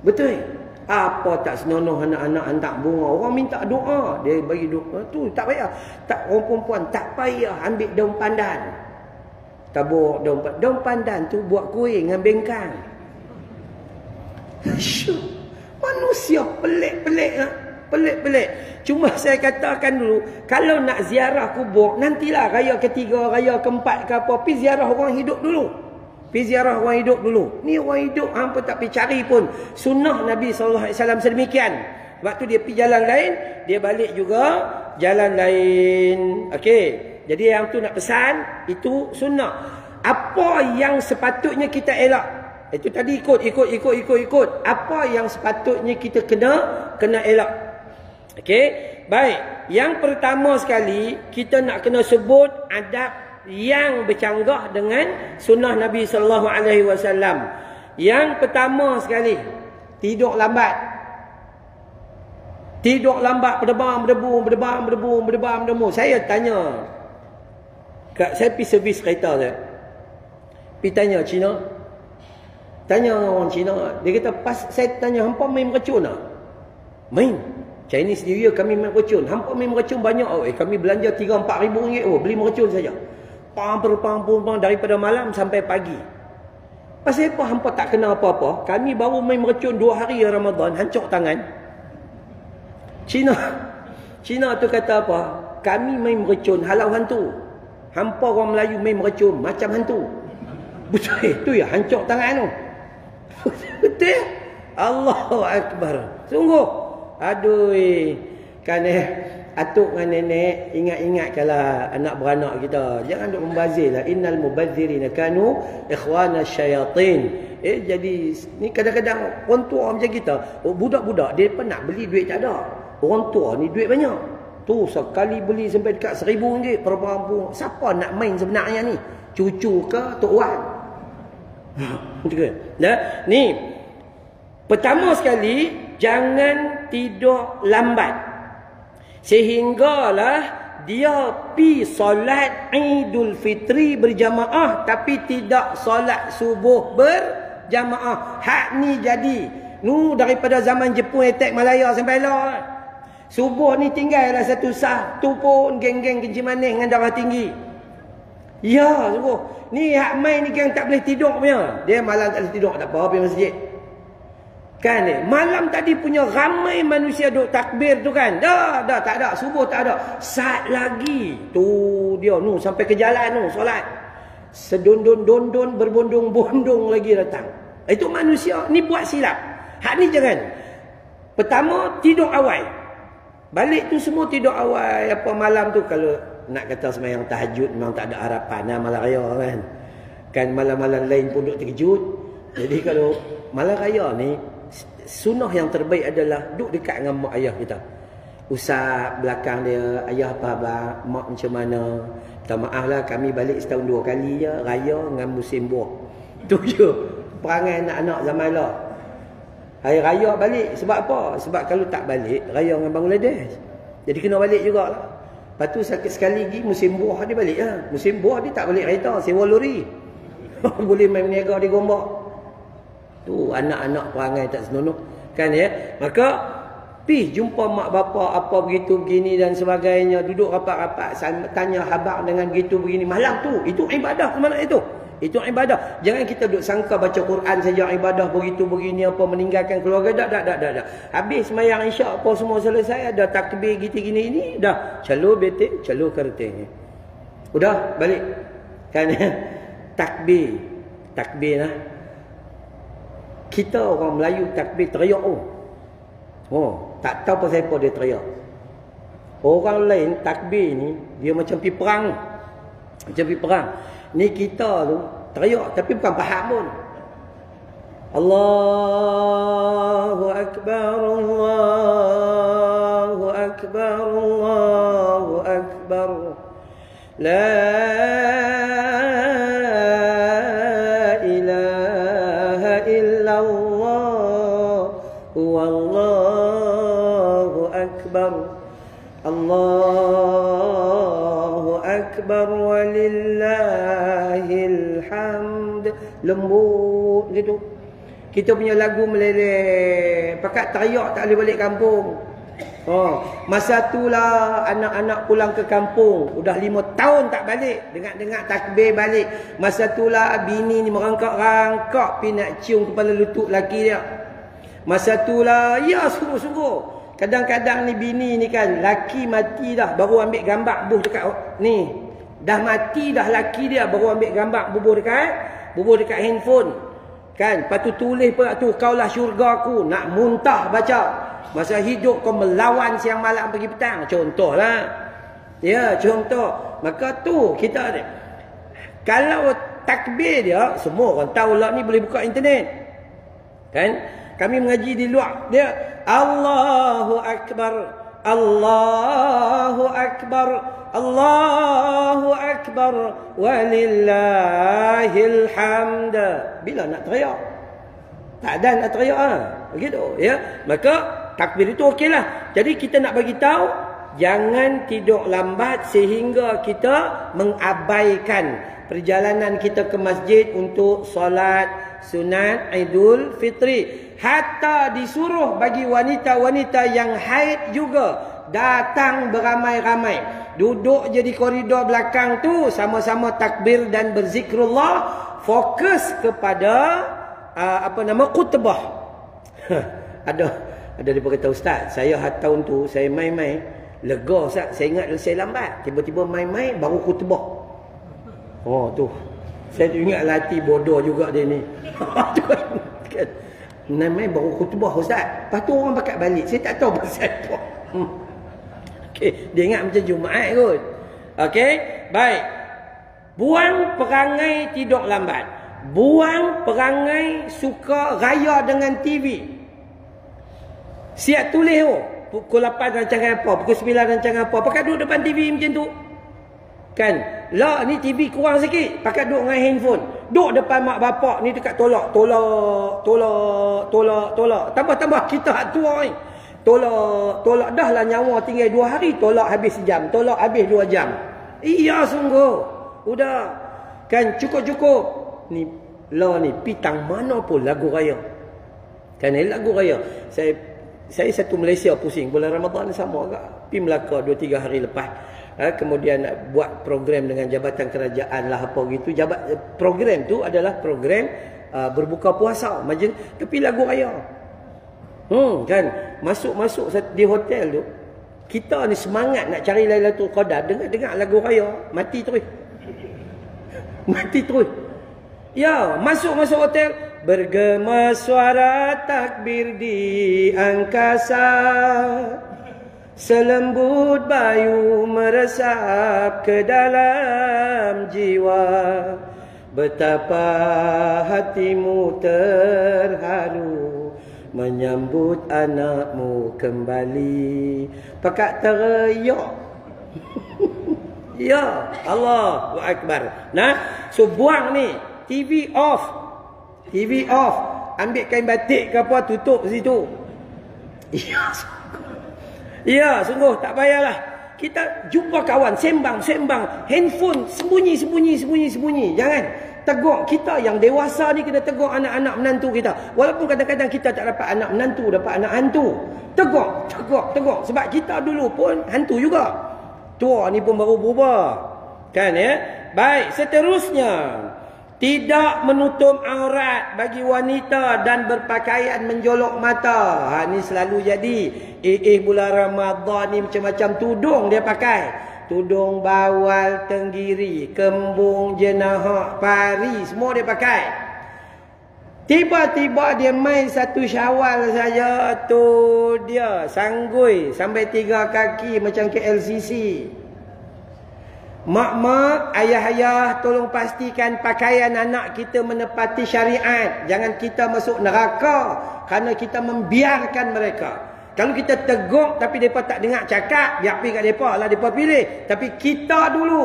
Betul? Apa tak senonoh anak-anak hantar bunga. Orang minta doa, dia bagi doa. Tu tak payah. Tak orang perempuan tak payah ambil daun pandan. Tabur daun pandan tu buat kuih dengan bengkang. Manusia pelik-pelik lah. Pelik-pelik. Cuma saya katakan dulu, kalau nak ziarah kubur, nantilah raya ketiga, raya keempat ke apa, pergi ziarah orang hidup dulu. Pergi ziarah orang hidup dulu. Ni orang hidup, hampa tak pergi cari pun. Sunnah Nabi SAW sedemikian. Waktu dia pergi jalan lain, dia balik juga jalan lain. Okey. Jadi yang tu nak pesan, itu sunnah. Apa yang sepatutnya kita elak? Itu tadi ikut. Apa yang sepatutnya kita kena elak? Okey. Baik. Yang pertama sekali, kita nak kena sebut adab yang bercanggah dengan sunnah Nabi sallallahu alaihi wasallam. Yang pertama sekali, tidur lambat. Tidur lambat, berdebar. Saya tanya, saya pergi servis kereta saya. Pergi tanya Cina. Tanya orang Cina, dia kata saya tanya hampa main mercun tak? Main. Chinese New Year kami main mercun. Hampa main mercun banyak. Kami belanja 3-4 ribu ringgit beli mercun saja. Pang daripada malam sampai pagi. Pasal apa hampa tak kena apa-apa? Kami baru main mercun 2 hari Ramadan, hancur tangan. Cina tu kata apa? kami main merecun halau hantu. Hampa orang Melayu main merecun macam hantu. Betul tu ya, hancur tangan tu. Betul. Allahu Akbar. Sungguh. Aduh. Kan atuk dengan nenek ingat-ingatkanlah anak beranak kita. Jangan duk membazir lah. Innal mubazzirina kanu ikhwana syayatin. Jadi ni kadang-kadang orang tua macam kita, budak-budak dia pun nak beli duit tak ada. Orang tua ni duit banyak. Tu sekali beli sampai dekat RM1,000 per orang. Siapa nak main sebenarnya ni? Cucu ke Tok Wan? Ni pertama sekali, jangan tidur lambat. Sehinggalah dia pi solat Idul Fitri berjamaah tapi tidak solat subuh berjamaah. Hak ni jadi daripada zaman Jepun attack Malaya sampai lah. Subuh ni tinggal dah satu satu pun geng-geng kencing manis dengan darah tinggi. Ya, subuh. Ni hak main ni geng tak boleh tidur punya. Dia malam tak boleh tidur, tak apa, pergi masjid. Kan malam tadi punya ramai manusia duk takbir tu kan. Dah tak ada, subuh tak ada. Sat lagi. Tu dia sampai ke jalan solat. Sedondon-dondon berbondong-bondong lagi datang. Itu manusia ni buat silap. Hak ni jangan. Pertama, tidur awal. Balik tu semua tidur awal. Apa malam tu kalau nak kata sembahyang tahajud memang tak ada harapan malam raya kan. Kan malam-malam lain pun duk terkejut. Jadi kalau malam raya ni sunnah yang terbaik adalah duduk dekat dengan mak ayah kita. Usap belakang dia, ayah apa abang, mak macam mana. Minta maaf lah kami balik setahun 2 kali je, raya dengan musim buah. Tu je perangai anak-anak zaman lah. Hari raya balik, sebab apa? Sebab kalau tak balik, raya dengan Bangladesh. Jadi kena balik jugalah. Lepas tu sakit sekali lagi musim buah dia balik lah. Musim buah dia tak balik kereta, sewa lori. Boleh main berniaga di Gombak. Tu anak-anak perangai tak senonoh kan ya. Maka pi jumpa mak bapa apa begitu begini dan sebagainya, duduk rapat-rapat tanya khabar dengan begitu begini malam tu. Itu ibadah ke mana itu? Itu ibadah. Jangan kita duduk sangka baca Quran saja ibadah begitu begini apa meninggalkan keluarga. Tak. Habis sembahyang isyak apa semua selesai, ada takbir gitu gini ini dah. Calur betik, calur kerting. Udah balik. Kan ya? Takbir lah. Kita orang Melayu takbir teriak tak tahu pasal apa dia teriak. Orang lain takbir ni dia macam pergi perang. Ni kita tu teriak tapi bukan faham pun. Allahu Akbar, Allahu Akbar, Allahu Akbar. La Allahu Akbar walillahil hamd. Lembut gitu. Kita punya lagu meleleh. Pakat teriak tak boleh balik kampung. Masa itulah anak-anak pulang ke kampung. Udah 5 tahun tak balik. Dengar-dengar takbir balik. Masa itulah bini ni merangkak-rangkak pergi nak cium kepala lutut laki dia. Masa itulah, ya sungguh-sungguh. Kadang-kadang ni bini ni kan, laki mati dah baru ambil gambar bubuh dekat ni. Dah mati dah laki dia baru ambil gambar bubuh dekat handphone. Kan, lepas tu tulis pula tu, kaulah syurga aku, nak muntah baca. Masa hidup kau melawan siang malam pagi petang. Contohlah. Ya, contoh. Maka tu kita kalau takbir dia, semua orang tahu lah ni boleh buka internet. Kan? Kami mengaji di luar dia Allahu Akbar, Allahu Akbar, Allahu Akbar walillahil hamd. Bila nak teriak? Tak ada nak teriak begitu ya. Maka takbir itu okeylah. Jadi kita nak bagi tahu jangan tidur lambat sehingga kita mengabaikan perjalanan kita ke masjid untuk solat sunat Idul Fitri. Hatta disuruh bagi wanita-wanita yang haid juga datang beramai-ramai. Duduk je di koridor belakang tu sama-sama takbir dan berzikrullah, fokus kepada khutbah. Ada dia berkata, ustaz, saya tahun tu saya main-main lega Ustaz, saya ingat saya lambat. Tiba-tiba main-main baru khutbah. Oh tu. Saya ingat hati bodoh juga dia ni. Main-main baru khutbah Ustaz. Lepas tu orang pakat balik. Saya tak tahu pasal apa. Okey, dia ingat macam Jumaat kot. Okey, baik. Buang perangai tidur lambat. Buang perangai suka raya dengan TV. Siap tulis tu. Pukul 8 rancangan apa, pukul 9 rancangan apa. Pakai duduk depan TV macam tu. Kan? Lah ni TV kurang sikit. Pakai duduk dengan handphone. Duduk depan mak bapak ni dekat tolak. Tambah-tambah kita hak tua ni. Tolak dah lah nyawa tinggal 2 hari. Tolak habis sejam. Tolak habis 2 jam. Iya sungguh. Udah. Kan cukup-cukup. Ni lah ni pitang mana pun lagu raya. Kan lagu raya. Saya satu Malaysia pusing. Bulan Ramadan ni sama agak. Pergi Melaka 2-3 hari lepas. Kemudian buat program dengan Jabatan Kerajaan lah apa gitu. Program tu adalah program berbuka puasa. Tapi lagu raya. Kan. Masuk di hotel tu. Kita ni semangat nak cari Lailatul Qadar. Dengar lagu raya. Mati terus. Mati terus. Ya, masuk hotel. Bergema suara takbir di angkasa. Selembut bayu meresap ke dalam jiwa. Betapa hatimu terharu menyambut anakmu kembali. Pakat teriak. Ya, Allahu Akbar. Nah, so buang ni. TV off. TV off. Ambil kain batik ke apa, tutup situ. Ya, ya, sungguh tak payahlah. Kita jumpa kawan, sembang. Handphone sembunyi. Jangan tegur. Kita yang dewasa ni kena tegur anak-anak menantu kita. Walaupun kadang-kadang kita tak dapat anak menantu, dapat anak hantu. Tegur. Sebab kita dulu pun hantu juga. Tua ni pun baru berubah. Kan ya? Baik, seterusnya. Tidak menutup aurat bagi wanita dan berpakaian menjolok mata. Ni selalu jadi. Bulan Ramadan ni macam-macam tudung dia pakai. Tudung bawal, tenggiri, kembung, jenahak, pari. Semua dia pakai. Tiba-tiba dia main 1 Syawal saja. Tu dia sanggui sampai 3 kaki macam KLCC. Mak-mak, ayah-ayah, tolong pastikan pakaian anak kita menepati syariat. Jangan kita masuk neraka kerana kita membiarkan mereka. Kalau kita tegur tapi mereka tak dengar cakap, biar pergi kat mereka lah, mereka pilih. Tapi kita dulu,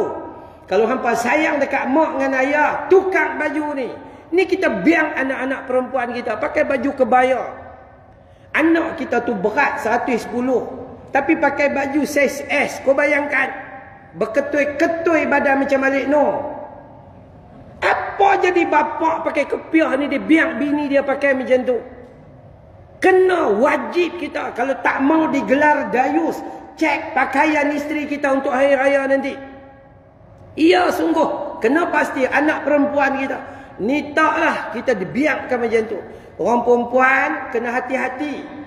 kalau hampa sayang dekat mak dengan ayah, tukar baju ni. Ni kita biar anak-anak perempuan kita pakai baju kebaya. Anak kita tu berat 110, tapi pakai baju saiz S. Kau bayangkan. Berketui-ketui badan macam Malik Noor. Apa jadi bapak pakai kepiah ni, dia biar bini dia pakai macam tu. Kena wajib kita. Kalau tak mau digelar dayus, cek pakaian isteri kita untuk hari raya nanti. Iya sungguh. Kena pasti anak perempuan kita. Ni taklah kita dibiarkan macam tu. Orang perempuan kena hati-hati.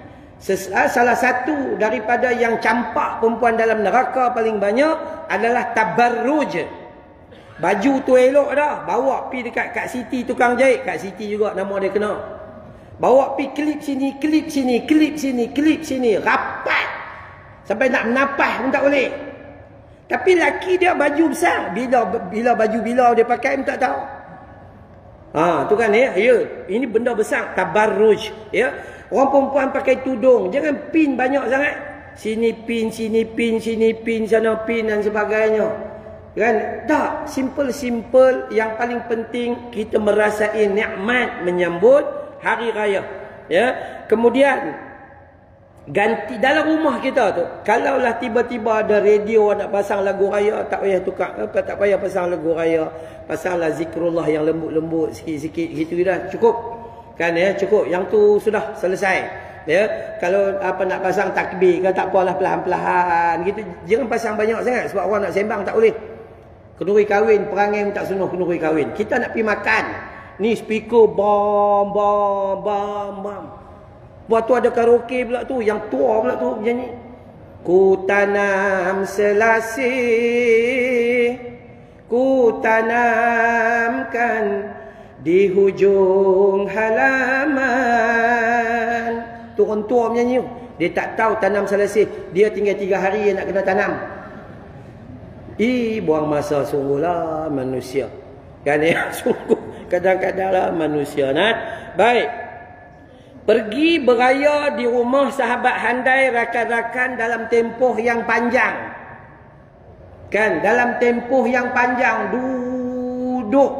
Salah satu daripada yang campak perempuan dalam neraka paling banyak adalah tabarruj. Baju tu elok dah, bawa pi dekat Kak Siti tukang jahit. Kak Siti juga nama dia kena. Bawa pi klip sini, rapat. Sampai nak menapas pun tak boleh. Tapi laki dia baju besar. Bila baju bila dia pakai pun tak tahu. Tu kan ya. Ini benda besar, tabarruj ya. Orang perempuan pakai tudung, jangan pin banyak sangat. Sini pin, sana pin dan sebagainya. Kan? Tak, simple. Yang paling penting kita merasai nikmat menyambut hari raya. Ya. Kemudian ganti dalam rumah kita tu. Kalaulah tiba-tiba ada radio nak pasang lagu raya, tak payah tukar. Tak payah pasang lagu raya. Pasanglah zikrullah yang lembut-lembut sikit-sikit gitu dah cukup. Kan ya, cukup. Yang tu sudah selesai. Ya, kalau apa nak pasang takbir ke tak apalah, perlahan-perlahan gitu. Jangan pasang banyak sangat sebab orang nak sembang tak boleh. Kenduri kahwin, perangai tak sunuh kenduri kahwin. Kita nak pergi makan. Ni speaker bam. Buat tu ada karaoke pula tu, yang tua pula tu nyanyi. Ku tanam selasih, ku tanamkan di hujung halaman. Tu orang tua menyanyi. Dia tak tahu tanam selasih. Dia tinggal 3 hari nak kena tanam. Buang masa sungguhlah manusia. Kan ya? Sungguh kadang-kadanglah manusia. Nah? Baik. Pergi beraya di rumah sahabat handai rakan-rakan dalam tempoh yang panjang. Kan? Dalam tempoh yang panjang. Duduk.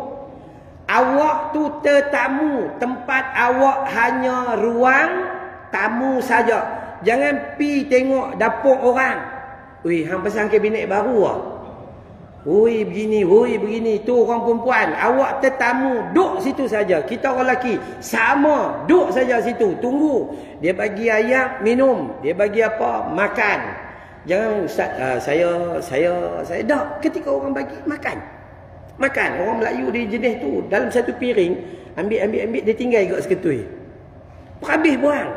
Awak tu tetamu. Tempat awak hanya ruang tamu saja. Jangan pi tengok dapur orang. Ui, hang pasang kabinet baru ah. Ui begini, ui begini. Tu orang perempuan. Awak tetamu. Duk situ saja. Kita orang lelaki. Sama. Duk saja situ. Tunggu. Dia bagi ayam, minum. Dia bagi apa? Makan. Jangan, Ustaz, saya dah. Ketika orang bagi, makan. Makan. Orang Melayu di jenis tu. Dalam satu piring. Ambil. Dia tinggal kat seketui. Habis buang.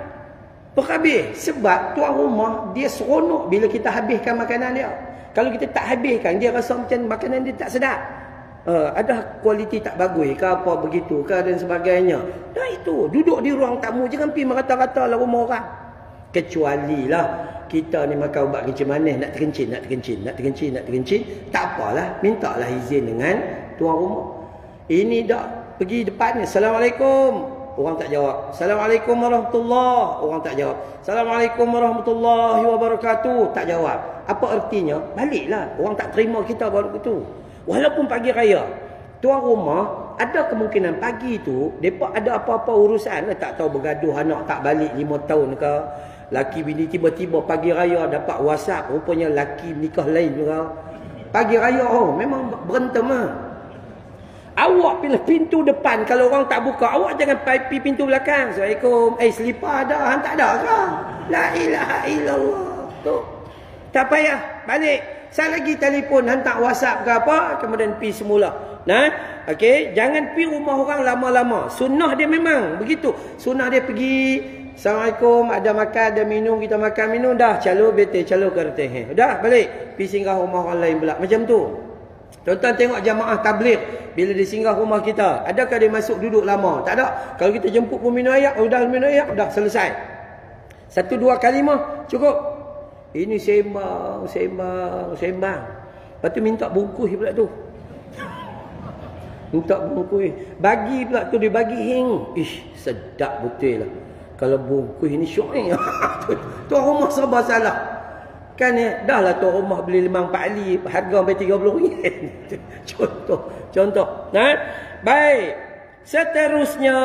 Habis. Sebab tuan rumah, dia seronok bila kita habiskan makanan dia. Kalau kita tak habiskan, dia rasa macam makanan dia tak sedap. Ada kualiti tak bagus ke apa begitu ke dan sebagainya. Dah itu, duduk di ruang tamu. Jangan pergi merata-rata lah rumah orang. Kecuali lah kita ni makan ubat kencing manis. Nak terkencing. Tak apalah, mintalah izin dengan tuan rumah. Ini dah pergi depan ni. Assalamualaikum. Orang tak jawab. Assalamualaikum warahmatullahi. Orang tak jawab. Assalamualaikum warahmatullahi wabarakatuh. Tak jawab. Apa artinya? Baliklah. Orang tak terima kita baru itu. Walaupun pagi raya, tuan rumah ada kemungkinan pagi tu depa ada apa-apa urusan, tak tahu bergaduh anak tak balik 5 tahun ke. Laki bini tiba-tiba pagi raya dapat WhatsApp, rupanya laki nikah lain juga. Pagi raya memang berentem ah. Awak pilih pintu depan. Kalau orang tak buka, awak jangan pergi pintu belakang. Assalamualaikum. Selipar ada? Tak ada ke? La ilaha illallah. Tu. Tak payah. Balik. Saya lagi telefon, hantar WhatsApp ke apa, kemudian pergi semula. Nah, okey, jangan pergi rumah orang lama-lama. Sunnah dia memang begitu. Sunnah dia pergi, Assalamualaikum, ada makan, ada minum, kita makan minum dah, calo bete, calo kerteh. Dah, balik. Pergi singgah rumah orang lain pula. Macam tu. Tuan-tuan tengok jamaah tabligh bila dia singgah rumah kita, adakah dia masuk duduk lama? Tak ada. Kalau kita jemput pun minum air, dah minum air, dah selesai. 1-2 kalimah cukup. Ini sembang. Lepas tu minta bungkus pula tu. Minta bungkus. Bagi pula tu, dia bagi hing. Sedap betul lah. Kalau bungkus ini syok ni. Tuan rumah serba salah. Kan dah lah tuan rumah beli lemang Pak Ali, harga sampai RM30. Contoh. Nah, baik. Seterusnya,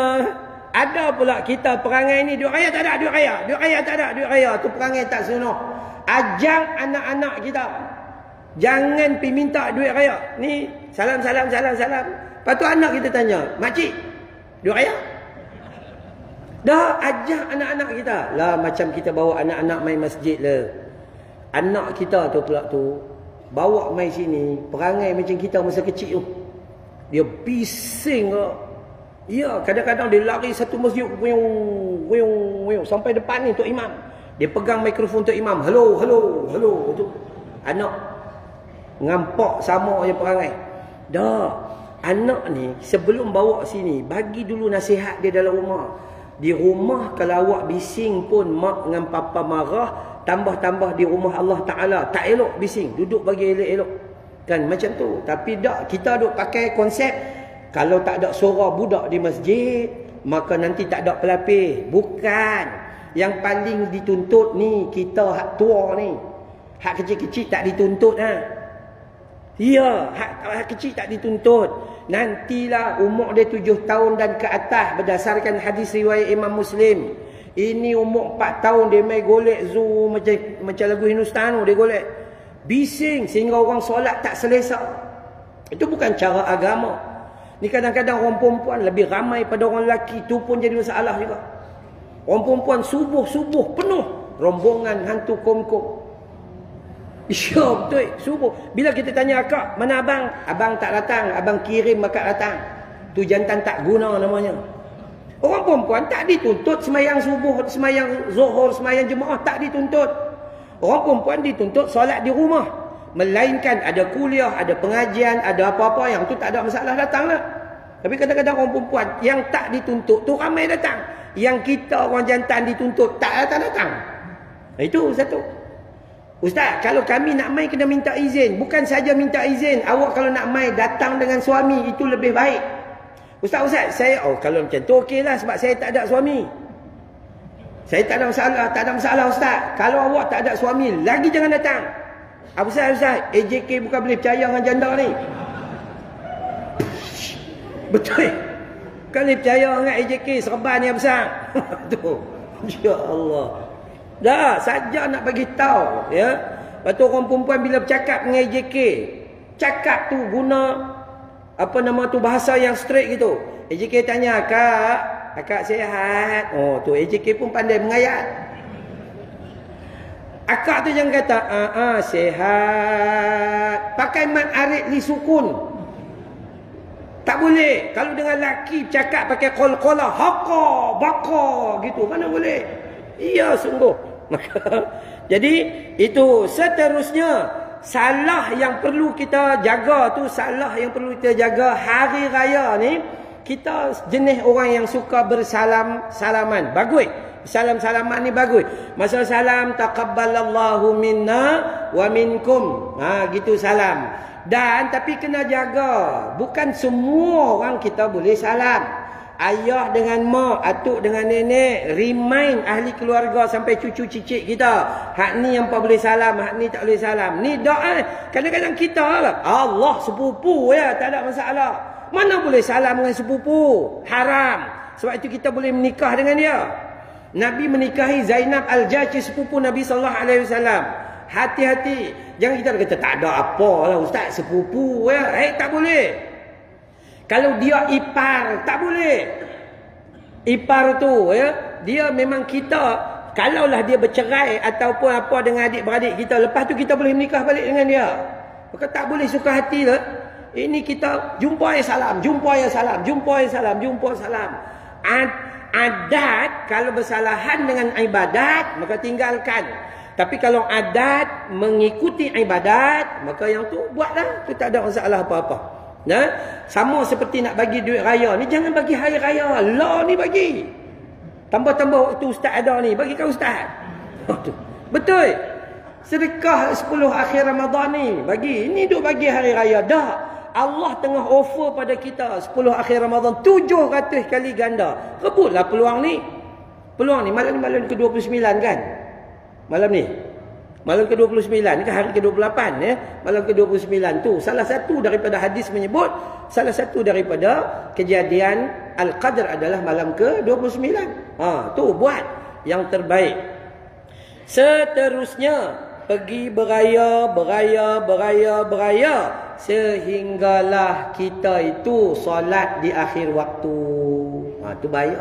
ada pula kita perangai ni, duit raya tak ada, duit raya tak ada, duit raya. Tu perangai tak senonoh. Ajak anak-anak kita. Jangan pergi minta duit raya. Ni, salam. Lepas tu anak kita tanya, makcik, duit raya? Dah, ajak anak-anak kita. Lah, macam kita bawa anak-anak main masjid lah. Anak kita tu pula tu bawa mai sini, perangai macam kita masa kecil tu. Dia bising ke. Ya, kadang-kadang dia lari satu masjid wuyung sampai depan ni Tok Imam. Dia pegang mikrofon Tok Imam. Hello. Tu. Anak ngampak sama je perangai. Dah, anak ni sebelum bawa sini, bagi dulu nasihat dia dalam rumah. Di rumah kalau awak bising pun mak dengan papa marah, tambah-tambah di rumah Allah Ta'ala. Tak elok bising. Duduk bagi elok-elok. Kan macam tu. Tapi tak, kita duk pakai konsep, kalau tak ada suara budak di masjid, maka nanti tak ada pelapis. Bukan. Yang paling dituntut ni, kita hak tua ni. Hak kecil-kecil tak dituntut. Ya, hak kecil tak dituntut. Nantilah umur dia 7 tahun dan ke atas, berdasarkan hadis riwayat Imam Muslim. Ini umur 4 tahun dia main golek zoo macam lagu Hindustan dia golek. Bising sehingga orang solat tak selesa. Itu bukan cara agama. Ni kadang-kadang orang perempuan lebih ramai pada orang lelaki, tu pun jadi masalah juga. Orang perempuan subuh penuh rombongan hantu kom-kom. Ya betul, subuh. Bila kita tanya akak, mana abang? Abang tak datang, abang kirim akak datang. Tu jantan tak guna namanya. Orang perempuan tak dituntut semayang subuh, semayang zuhur, semayang jemaah, tak dituntut. Orang perempuan dituntut solat di rumah. Melainkan ada kuliah, ada pengajian, ada apa-apa, yang tu tak ada masalah, datanglah. Tapi kadang-kadang orang perempuan yang tak dituntut tu ramai datang. Yang kita orang jantan dituntut tak datang-datang. Itu satu. Ustaz, kalau kami nak mai kena minta izin. Bukan saja minta izin. Awak kalau nak mai datang dengan suami, itu lebih baik. Ustaz, saya kalau macam tu okeylah, sebab saya tak ada suami. Saya tak ada masalah Ustaz. Kalau awak tak ada suami, lagi jangan datang. Ustaz, AJK bukan boleh percaya dengan janda ni. Betul. Kan dia percaya dengan AJK, serban yang besar. Tu. Ya Allah. Dah, saja nak bagi tahu, ya. Lepas tu orang perempuan bila bercakap dengan AJK, cakap tu guna apa nama tu, bahasa yang straight gitu. AJK tanya, "Akak sihat?" Oh, tu AJK pun pandai mengayat. Akak tu jangan kata, sihat. Pakai mat arid li sukun. Tak boleh. Kalau dengan laki cakap pakai qol-qolah, haqa, baqa gitu, mana boleh? Iya, sungguh. Jadi itu seterusnya, salah yang perlu kita jaga tu, salah yang perlu kita jaga hari raya ni, kita jenis orang yang suka bersalam-salaman. Bagus. Salam-salaman ni bagus. Masa salam, taqabbalallahu minna wa minkum. Gitu salam. Dan tapi kena jaga, bukan semua orang kita boleh salam. Ayah dengan mak, atuk dengan nenek, remind ahli keluarga sampai cucu cicit kita. Hak ni yang boleh salam, hak ni tak boleh salam. Ni doa. Kadang-kadang kita lah, Allah sepupu ya, tak ada masalah. Mana boleh salam dengan sepupu? Haram. Sebab itu kita boleh menikah dengan dia. Nabi menikahi Zainab Al-Jashi, sepupu Nabi SAW. Hati-hati. Jangan kita kata tak ada apa lah Ustaz, sepupu ya. Tak boleh. Kalau dia ipar, tak boleh. Ipar tu ya, dia memang kita, kalaulah dia bercerai ataupun apa dengan adik-beradik kita, lepas tu kita boleh menikah balik dengan dia. Maka tak boleh suka hati lah. Ini kita jumpa ya salam, jumpa ya salam, jumpa ya salam, jumpa salam. Adat kalau bersalahan dengan ibadat, maka tinggalkan. Tapi kalau adat mengikuti ibadat, maka yang tu buatlah, tu tak ada masalah apa-apa. Nah, sama seperti nak bagi duit raya ni, jangan bagi hari raya. Allah ni bagi. Tambah-tambah waktu ustaz ada ni, bagi kat ustaz. Betul. Sedekah 10 akhir Ramadan ni, bagi. Ini duk bagi hari raya dah. Allah tengah offer pada kita 10 akhir Ramadan 700 kali ganda. Rebutlah peluang ni. Peluang ni malam ke-29 kan? Malam ni. Malam ke-29 ni ke hari ke-28 ya. Malam ke-29 tu salah satu daripada hadis menyebut, salah satu daripada kejadian Al-Qadr adalah malam ke-29. Tu buat yang terbaik. Seterusnya pergi beraya sehinggalah kita itu solat di akhir waktu. Tu bahaya.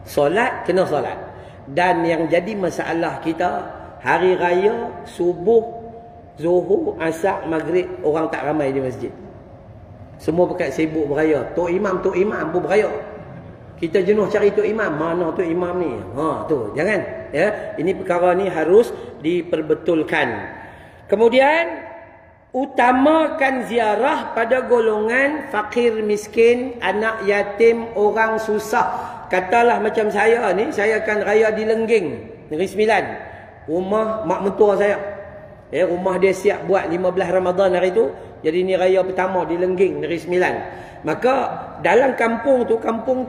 Solat kena solat. Dan yang jadi masalah kita, hari raya, subuh, zuhur, asar, maghrib, orang tak ramai di masjid. Semua pekat sibuk beraya. Tok Imam pun beraya. Kita jenuh cari Tok Imam. Mana Tok Imam ni? Tu, jangan. Ya, ini perkara ni harus diperbetulkan. Kemudian, utamakan ziarah pada golongan fakir miskin, anak yatim, orang susah. Katalah macam saya ni, saya akan raya di Lengging, Negeri Sembilan. Rumah mak mentua saya. Rumah dia siap buat 15 Ramadan hari tu. Jadi ni raya pertama di Lengging, Negeri Sembilan. Maka dalam kampung tu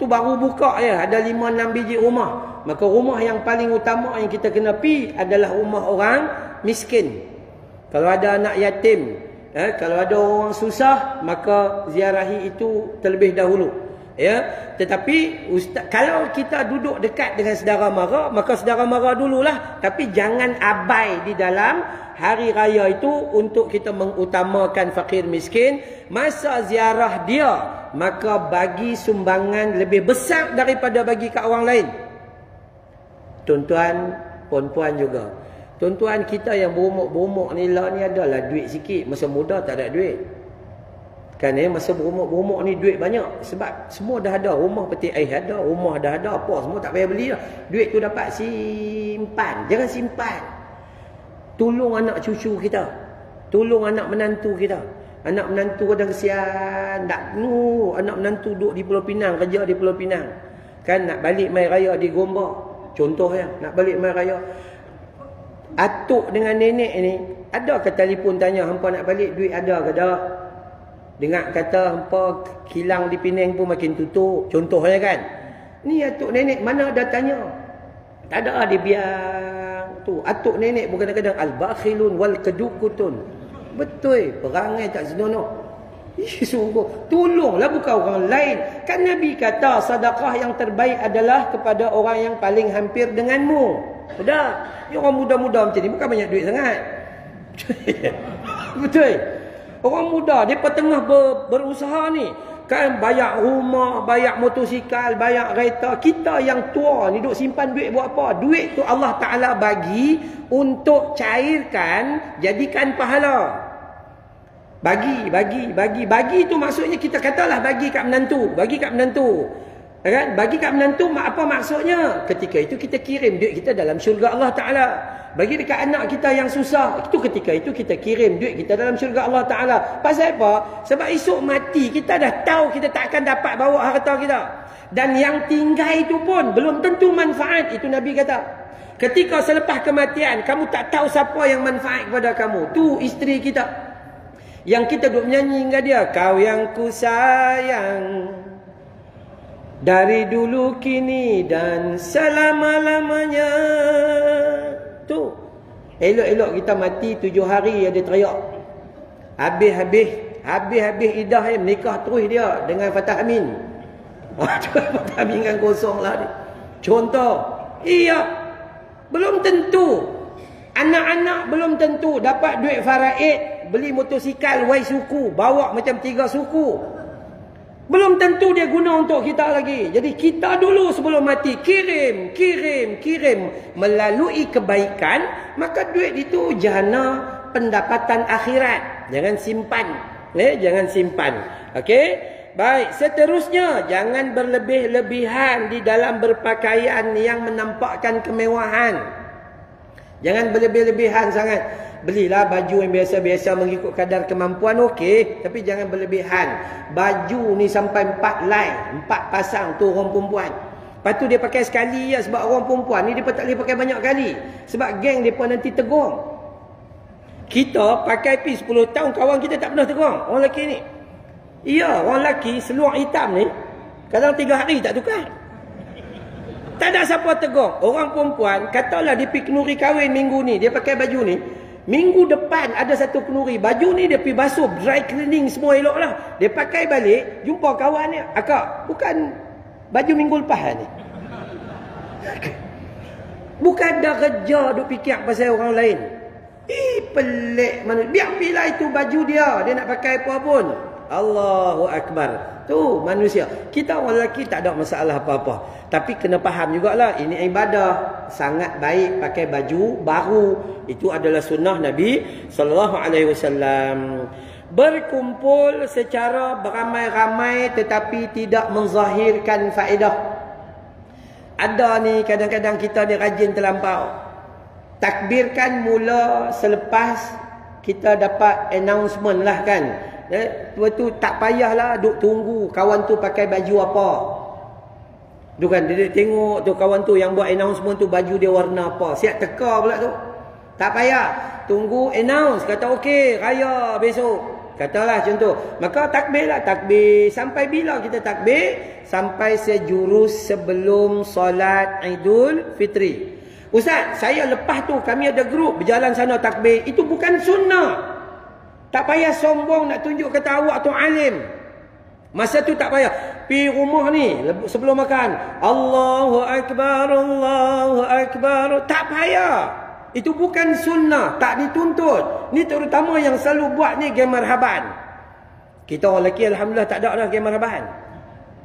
baru buka ya, ada 5-6 biji rumah. Maka rumah yang paling utama yang kita kena pi adalah rumah orang miskin. Kalau ada anak yatim, kalau ada orang susah, maka ziarahi itu terlebih dahulu. Ya, tetapi ustaz, kalau kita duduk dekat dengan saudara mara, maka saudara mara dululah. Tapi jangan abai di dalam hari raya itu untuk kita mengutamakan fakir miskin. Masa ziarah dia, maka bagi sumbangan lebih besar daripada bagi kat orang lain. Tuan-tuan, puan-puan juga. Tuan-tuan kita yang berumur ni lah ni adalah duit sikit. Masa muda tak ada duit. Kan masa berumur ni duit banyak. Sebab semua dah ada. Rumah peti air ada, rumah dah ada, apa semua tak payah beli dah. Duit tu dapat simpan. Jangan simpan. Tolong anak cucu kita. Tolong anak menantu kita. Anak menantu kadang kesian. Anak menantu duduk di Pulau Pinang, kerja di Pulau Pinang. Kan nak balik mai raya di Gombak. Contoh ya, nak balik mai raya. Atuk dengan nenek ni, ada ke telefon tanya, hampa nak balik duit ada ke tak? Dengar kata hampa kilang di Penang pun makin tutup. Contohnya kan. Ni atuk nenek mana ada tanya. Tak ada, dia biar tu. Atuk nenek pun kadang-kadang al-bakhilun wal kedukutun. Betul, perangai tak senonoh. Sungguh, tolonglah bukan orang lain. Kan Nabi kata sedekah yang terbaik adalah kepada orang yang paling hampir denganmu. Sudah. Ni orang muda-muda macam ni bukan banyak duit sangat. Betul. Orang muda dia tengah berusaha ni. Kan bayar rumah, bayar motosikal, bayar kereta. Kita yang tua ni duk simpan duit buat apa? Duit tu Allah Ta'ala bagi untuk cairkan, jadikan pahala. Bagi tu maksudnya kita katalah bagi kat menantu. Bagi kat menantu. Kan? Bagi kat menantu apa maksudnya? Ketika itu kita kirim duit kita dalam syurga Allah Ta'ala. Bagi dekat anak kita yang susah, itu ketika itu kita kirim duit kita dalam syurga Allah Ta'ala. Pasal apa? Sebab esok mati kita dah tahu kita tak akan dapat bawa harta kita. Dan yang tinggal itu pun belum tentu manfaat. Itu Nabi kata. Ketika selepas kematian kamu tak tahu siapa yang manfaat kepada kamu. Tu isteri kita. Yang kita duk menyanyi dengan dia, kau yang ku sayang dari dulu kini dan selama-lamanya. Tu elok-elok kita mati 7 hari ada teriak. Habis iddah menikah terus dia dengan Fatah Amin. Fatah Amin kan kosong lah dia. Contoh. Iya. Belum tentu. Anak-anak belum tentu dapat duit faraid, beli motosikal Y suku, bawa macam 3 suku. Belum tentu dia guna untuk kita lagi. Jadi kita dulu sebelum mati kirim melalui kebaikan, maka duit itu jana pendapatan akhirat. Jangan simpan. Jangan simpan. Okey? Baik, seterusnya jangan berlebih-lebihan di dalam berpakaian yang menampakkan kemewahan. Jangan berlebih-lebihan sangat. Belilah baju yang biasa-biasa mengikut kadar kemampuan, okey. Tapi jangan berlebihan. Baju ni sampai 4 line, 4 pasang tu orang perempuan. Lepas tu dia pakai sekali ya, sebab orang perempuan ni dia tak boleh pakai banyak kali. Sebab geng dia pun nanti tegur. Kita pakai pi 10 tahun, kawan kita tak pernah tegur. Orang lelaki ni. Ya, orang lelaki seluar hitam ni kadang 3 hari tak tukar. Tak ada siapa tegur. Orang perempuan, katalah dia pergi kenuri kahwin minggu ni, dia pakai baju ni. Minggu depan ada satu kenuri. Baju ni dia pergi basuh, dry cleaning semua elok lah. Dia pakai balik, jumpa kawan dia. Akak, bukan baju minggu lepas ni. Bukan dah kerja duk fikir pasal orang lain. Pelik mana. Biar pilih itu baju dia. Dia nak pakai apa pun. Allahu Akbar. Tu manusia. Kita orang lelaki tak ada masalah apa-apa. Tapi kena faham jugalah. Ini ibadah. Sangat baik pakai baju baru. Itu adalah sunnah Nabi SAW. Berkumpul secara beramai-ramai tetapi tidak menzahirkan faedah. Ada ni kadang-kadang kita ni rajin terlampau. Takbirkan mula selepas kita dapat announcement lah kan. Tu tak payahlah duk tunggu kawan tu pakai baju apa. Tu kan dia tengok tu kawan tu yang buat announcement tu baju dia warna apa. Siap teka pula tu. Tak payah. Tunggu announce. Kata okey raya besok. Katalah contoh. Maka takbirlah. Takbir. Sampai bila kita takbir? Sampai sejurus sebelum solat Idul Fitri. Ustaz, saya lepas tu kami ada grup berjalan sana takbir. Itu bukan sunnah. Tak payah sombong nak tunjuk kata awak tu alim. Masa tu tak payah. Pergi rumah ni sebelum makan. Allahu Akbar, Allahu Akbar. Tak payah. Itu bukan sunnah. Tak dituntut. Ni terutama yang selalu buat ni game marhaban. Kita orang lelaki alhamdulillah tak ada dah game marhaban.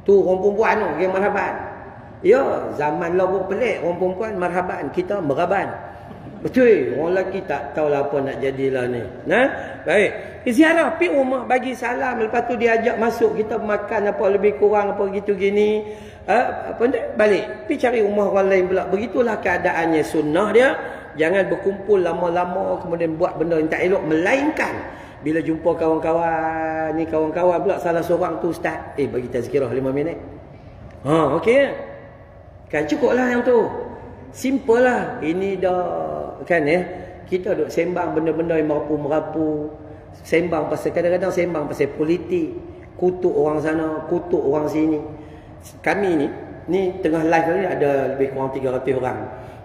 Tu orang perempuan tu game marhaban. Ya, zaman lah pun pelik. Orang perempuan marhaban. Kita meraban. Betul, orang lelaki tak tahulah apa nak jadilah ni. Nah, baik. Ziarah pergi rumah bagi salam, lepas tu dia ajak masuk kita makan apa lebih kurang apa gitu gini. Apa ni? Balik. Pergi cari rumah orang lain pula. Begitulah keadaannya sunnah dia. Jangan berkumpul lama-lama kemudian buat benda yang tak elok. Melainkan bila jumpa kawan-kawan, ni kawan-kawan pula salah seorang tu ustaz, bagi tazkirah 5 minit. Okey. Kan cukup lah yang tu. Simple lah. Ini dah kan kita duk sembang benda-benda yang merapu-merapu. Sembang pasal, kadang-kadang sembang pasal politik. Kutuk orang sana, kutuk orang sini. Kami ni tengah live ni ada lebih kurang 300 orang.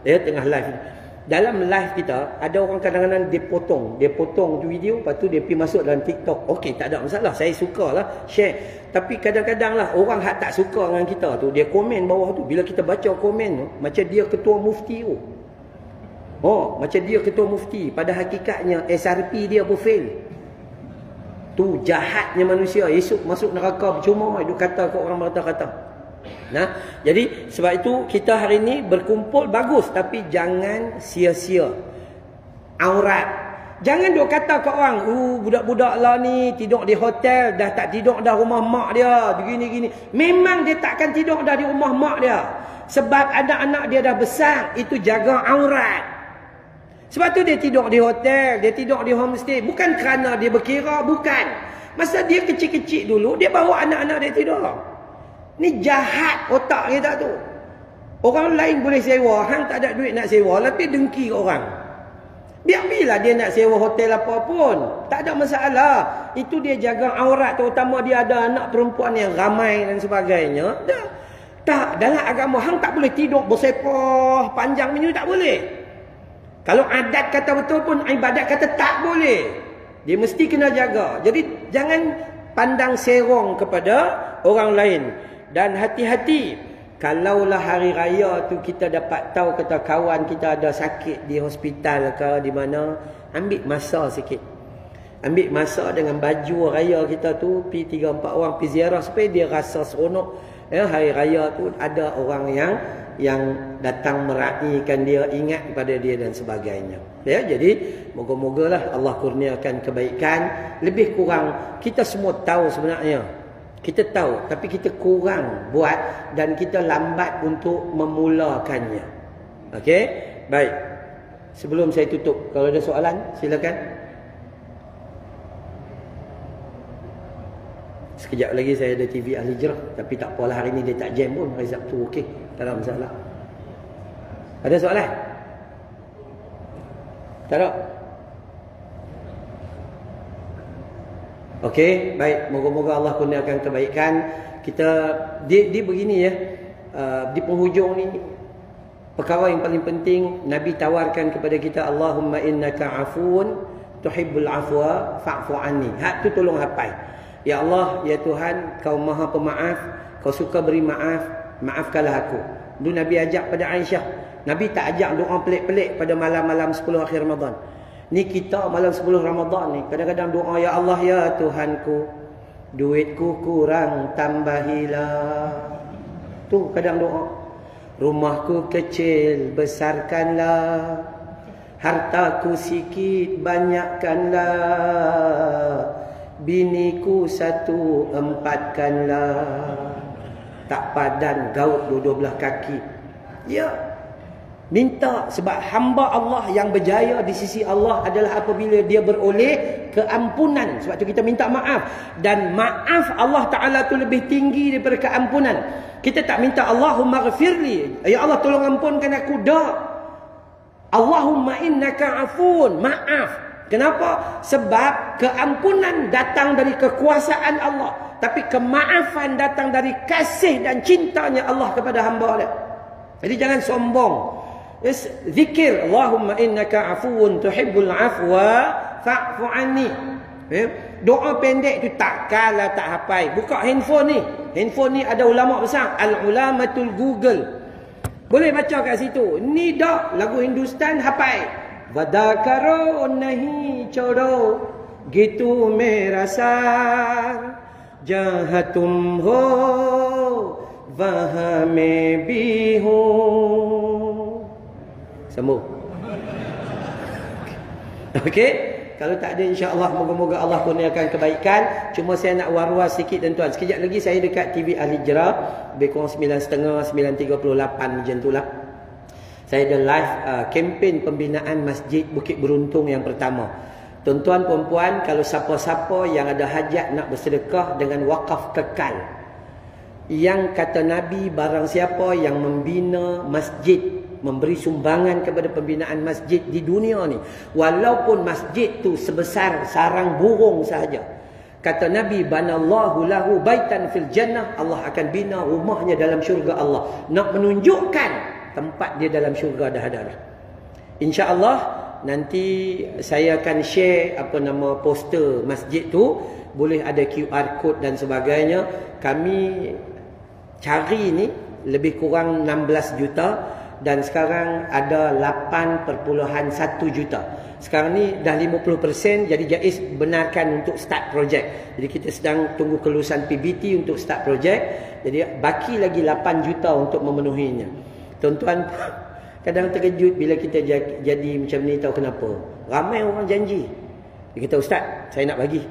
Tengah live ni. Dalam live kita, ada orang kadang-kadang dia potong tu video, lepas tu dia pergi masuk dalam TikTok. Okey, tak ada masalah. Saya sukalah share. Tapi kadang-kadang lah, orang hak tak suka dengan kita tu, dia komen bawah tu. Bila kita baca komen tu, macam dia ketua mufti tu. Macam dia ketua mufti. Pada hakikatnya, SRP dia pun fail. Tu jahatnya manusia. Esok masuk neraka percuma. Dia kata ke orang berkata-kata. Jadi sebab itu kita hari ini berkumpul bagus, tapi jangan sia-sia aurat. Jangan duk kata ke orang, budak-budak lah ni tidur di hotel, dah tak tidur dah rumah mak dia, begini-gini. Memang dia takkan tidur dah di rumah mak dia. Sebab anak-anak dia dah besar, itu jaga aurat. Sebab tu dia tidur di hotel, dia tidur di homestay. Bukan kerana dia berkira, bukan. Masa dia kecil-kecil dulu, dia bawa anak-anak dia tidur. Ni jahat otak kita tu. Orang lain boleh sewa, hang tak ada duit nak sewa, tapi dengki orang. Biar-biarlah dia nak sewa hotel apa pun, tak ada masalah. Itu dia jaga aurat, terutama dia ada anak perempuan yang ramai dan sebagainya. Tak, dalam agama hang tak boleh tidur bersepah panjang macam tak boleh. Kalau adat kata betul pun, ibadat kata tak boleh. Dia mesti kena jaga. Jadi jangan pandang serong kepada orang lain. Dan hati-hati, kalaulah hari raya tu kita dapat tahu kata kawan kita ada sakit di hospital ke di mana, ambil masa sikit. Ambil masa dengan baju raya kita tu, pergi 3-4 orang pergi ziarah supaya dia rasa seronok. Hari raya tu ada orang yang datang meraihkan dia, ingat pada dia dan sebagainya. Jadi moga-mogalah Allah kurniakan kebaikan. Lebih kurang kita semua tahu sebenarnya. Kita tahu, tapi kita kurang buat dan kita lambat untuk memulakannya. Okey? Baik. Sebelum saya tutup, kalau ada soalan, silakan. Sekejap lagi saya ada TV Ahli Hijrah, tapi tak apalah, hari ni dia tak jam pun, hari Sabtu. Okey, tak ada masalah. Ada soalan? Tak ada? Okey, baik. Moga-moga Allah kurniakan kebaikan. Kita dia begini di penghujung ni, perkara yang paling penting Nabi tawarkan kepada kita, Allahumma innaka afuun tuhibbul afwa fa'fu anni. Hak tu tolong hafal. Ya Allah, ya Tuhan, kau Maha Pemaaf, kau suka beri maaf, maafkanlah aku. Dulu Nabi ajak pada Aisyah. Nabi tak ajak doa pelik-pelik pada malam-malam 10 akhir Ramadan. Ni kita malam 10 Ramadan ni kadang-kadang doa, ya Allah ya Tuhanku, duitku kurang tambahilah. Tu kadang doa. Rumahku kecil besarkanlah, hartaku sikit banyakkanlah, biniku 1 empatkanlah, tak padan gaut 2 belah kaki. Ya, minta, sebab hamba Allah yang berjaya di sisi Allah adalah apabila dia beroleh keampunan. Sebab tu kita minta maaf. Dan maaf Allah Ta'ala tu lebih tinggi daripada keampunan. Kita tak minta Allahumma ghafirli, ya Allah tolong ampunkan aku, dah. Allahumma innaka afun, maaf. Kenapa? Sebab keampunan datang dari kekuasaan Allah, tapi kemaafan datang dari kasih dan cintanya Allah kepada hamba dia. Jadi jangan sombong. Zikir Allahumma innaka afuun tuhibbul afwa fa'fu anni. Doa pendek tu tak kalah tak hafal. Buka handphone ni. Handphone ni ada ulama besar, al-ulamatul Google. Boleh baca kat situ. Ni dah lagu Hindustan hafal. Vadakaro nahi chodo gitu merasar jahatum ho vahame bihu. Sambung. Okey, kalau tak ada insya-Allah moga-moga Allah kurniakan kebaikan. Cuma saya nak war-war sikit dan tuan. Sekejap lagi saya dekat TV Ahli Hijrah, lebih kurang 9.30 9.38 macam itulah. Saya ada live kempen pembinaan Masjid Bukit Beruntung yang pertama. Tuan-tuan perempuan, kalau siapa-siapa yang ada hajat nak bersedekah dengan wakaf kekal, yang kata Nabi, barang siapa yang membina masjid, memberi sumbangan kepada pembinaan masjid di dunia ni, walaupun masjid tu sebesar sarang burung sahaja, kata Nabi, banallahu lahu baitan fil jannah, Allah akan bina rumahnya dalam syurga Allah. Nak menunjukkan tempat dia dalam syurga dah ada. InsyaAllah nanti saya akan share poster masjid tu. Boleh ada QR code dan sebagainya. Kami cari ni lebih kurang 16 juta dan sekarang ada 8.1 juta. Sekarang ni dah 50%, jadi Jaiz benarkan untuk start projek. Jadi kita sedang tunggu kelulusan PBT untuk start projek. Jadi baki lagi 8 juta untuk memenuhinya. Tuan-tuan kadang terkejut bila kita jadi macam ni, tahu kenapa? Ramai orang janji. Dia kata, Ustaz, saya nak bagi.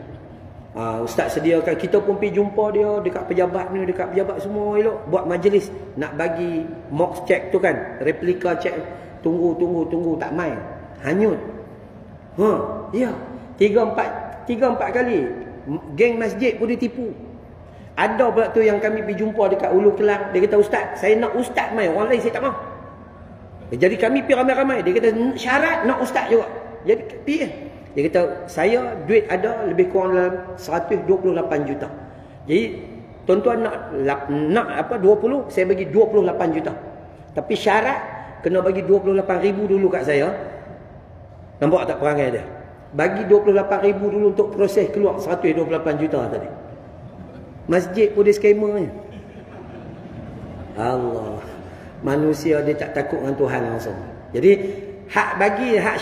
Ustaz sediakan, kita pun pergi jumpa dia dekat pejabat ni, dekat pejabat semua elok, buat majlis nak bagi mock check tu kan, replika check. Tunggu, tak main. Hanyut. Ya. 3-4 kali geng masjid pun ditipu. Ada pula tu yang kami pergi jumpa dekat Ulu Kelang. Dia kata, Ustaz, saya nak Ustaz main. Orang lain saya tak mahu. Jadi kami pergi ramai-ramai. Dia kata, syarat nak Ustaz juga. Jadi pergi. Dia kata, saya duit ada lebih kurang dalam 128 juta. Jadi tuan-tuan nak 20, saya bagi 28 juta. Tapi syarat kena bagi 28,000 dulu kat saya. Nampak tak perangai dia? Bagi 28,000 dulu untuk proses keluar 128 juta tadi. Masjid pun dia skamernya. Allah. Manusia dia tak takut dengan Tuhan langsung. Jadi hak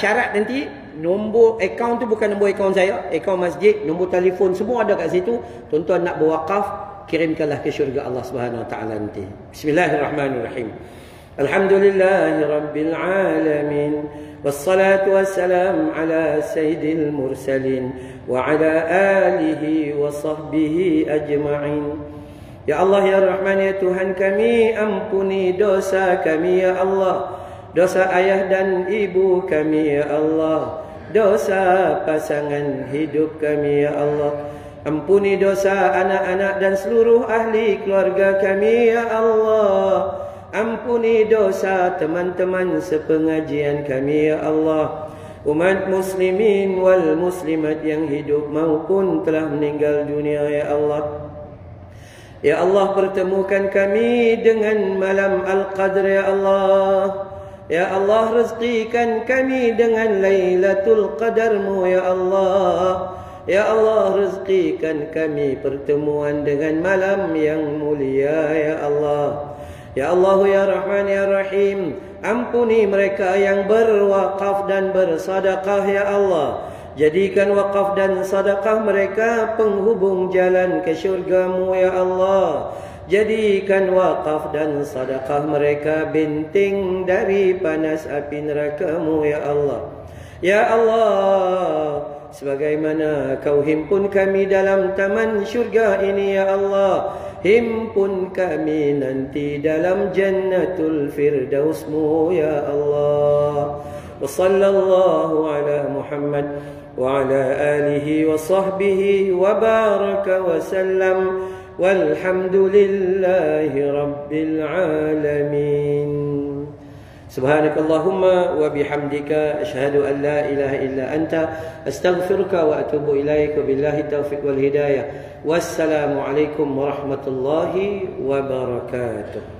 syarat nanti, nombor akaun tu bukan nombor akaun saya, akaun masjid, nombor telefon semua ada kat situ. Tuan-tuan nak berwakaf, kirimkanlah ke syurga Allah Subhanahu Wa Taala nanti. Bismillahirrahmanirrahim. Alhamdulillahirabbil alamin. Wassalatu wassalamu ala sayyidil mursalin wa ala alihi wa sahbihi ajma'in. Ya Allah, ya Rahman, ya Tuhan kami, ampuni dosa kami ya Allah, dosa ayah dan ibu kami ya Allah, dosa pasangan hidup kami ya Allah, ampuni dosa anak-anak dan seluruh ahli keluarga kami ya Allah, ampuni dosa teman-teman sepengajian kami ya Allah, umat muslimin wal muslimat yang hidup maupun telah meninggal dunia ya Allah. Ya Allah, pertemukan kami dengan malam Al-Qadr ya Allah. Ya Allah, rezekikan kami dengan Lailatul Qadarmu ya Allah. Ya Allah, rezekikan kami pertemuan dengan malam yang mulia ya Allah. Ya Allah, ya Rahman, ya Rahim, ampuni mereka yang berwakaf dan bersedekah ya Allah. Jadikan wakaf dan sedekah mereka penghubung jalan ke syurga-Mu ya Allah. Jadikan wakaf dan sedekah mereka benteng dari panas api neraka-Mu ya Allah. Ya Allah, sebagaimana Kau himpun kami dalam taman syurga ini ya Allah, himpun kami nanti dalam jannatul firdaus-Mu ya Allah. Wa sallallahu ala Muhammad wa ala alihi wa sahbihi wa baraka wa sallam, walhamdulillahi rabbil alamin. Subhanakallahumma wa bihamdika asyhadu an la ilaha illa anta astaghfiruka wa atubu ilaika. Billahi taufiq wal hidayah. Wassalamu alaikum warahmatullahi wabarakatuh.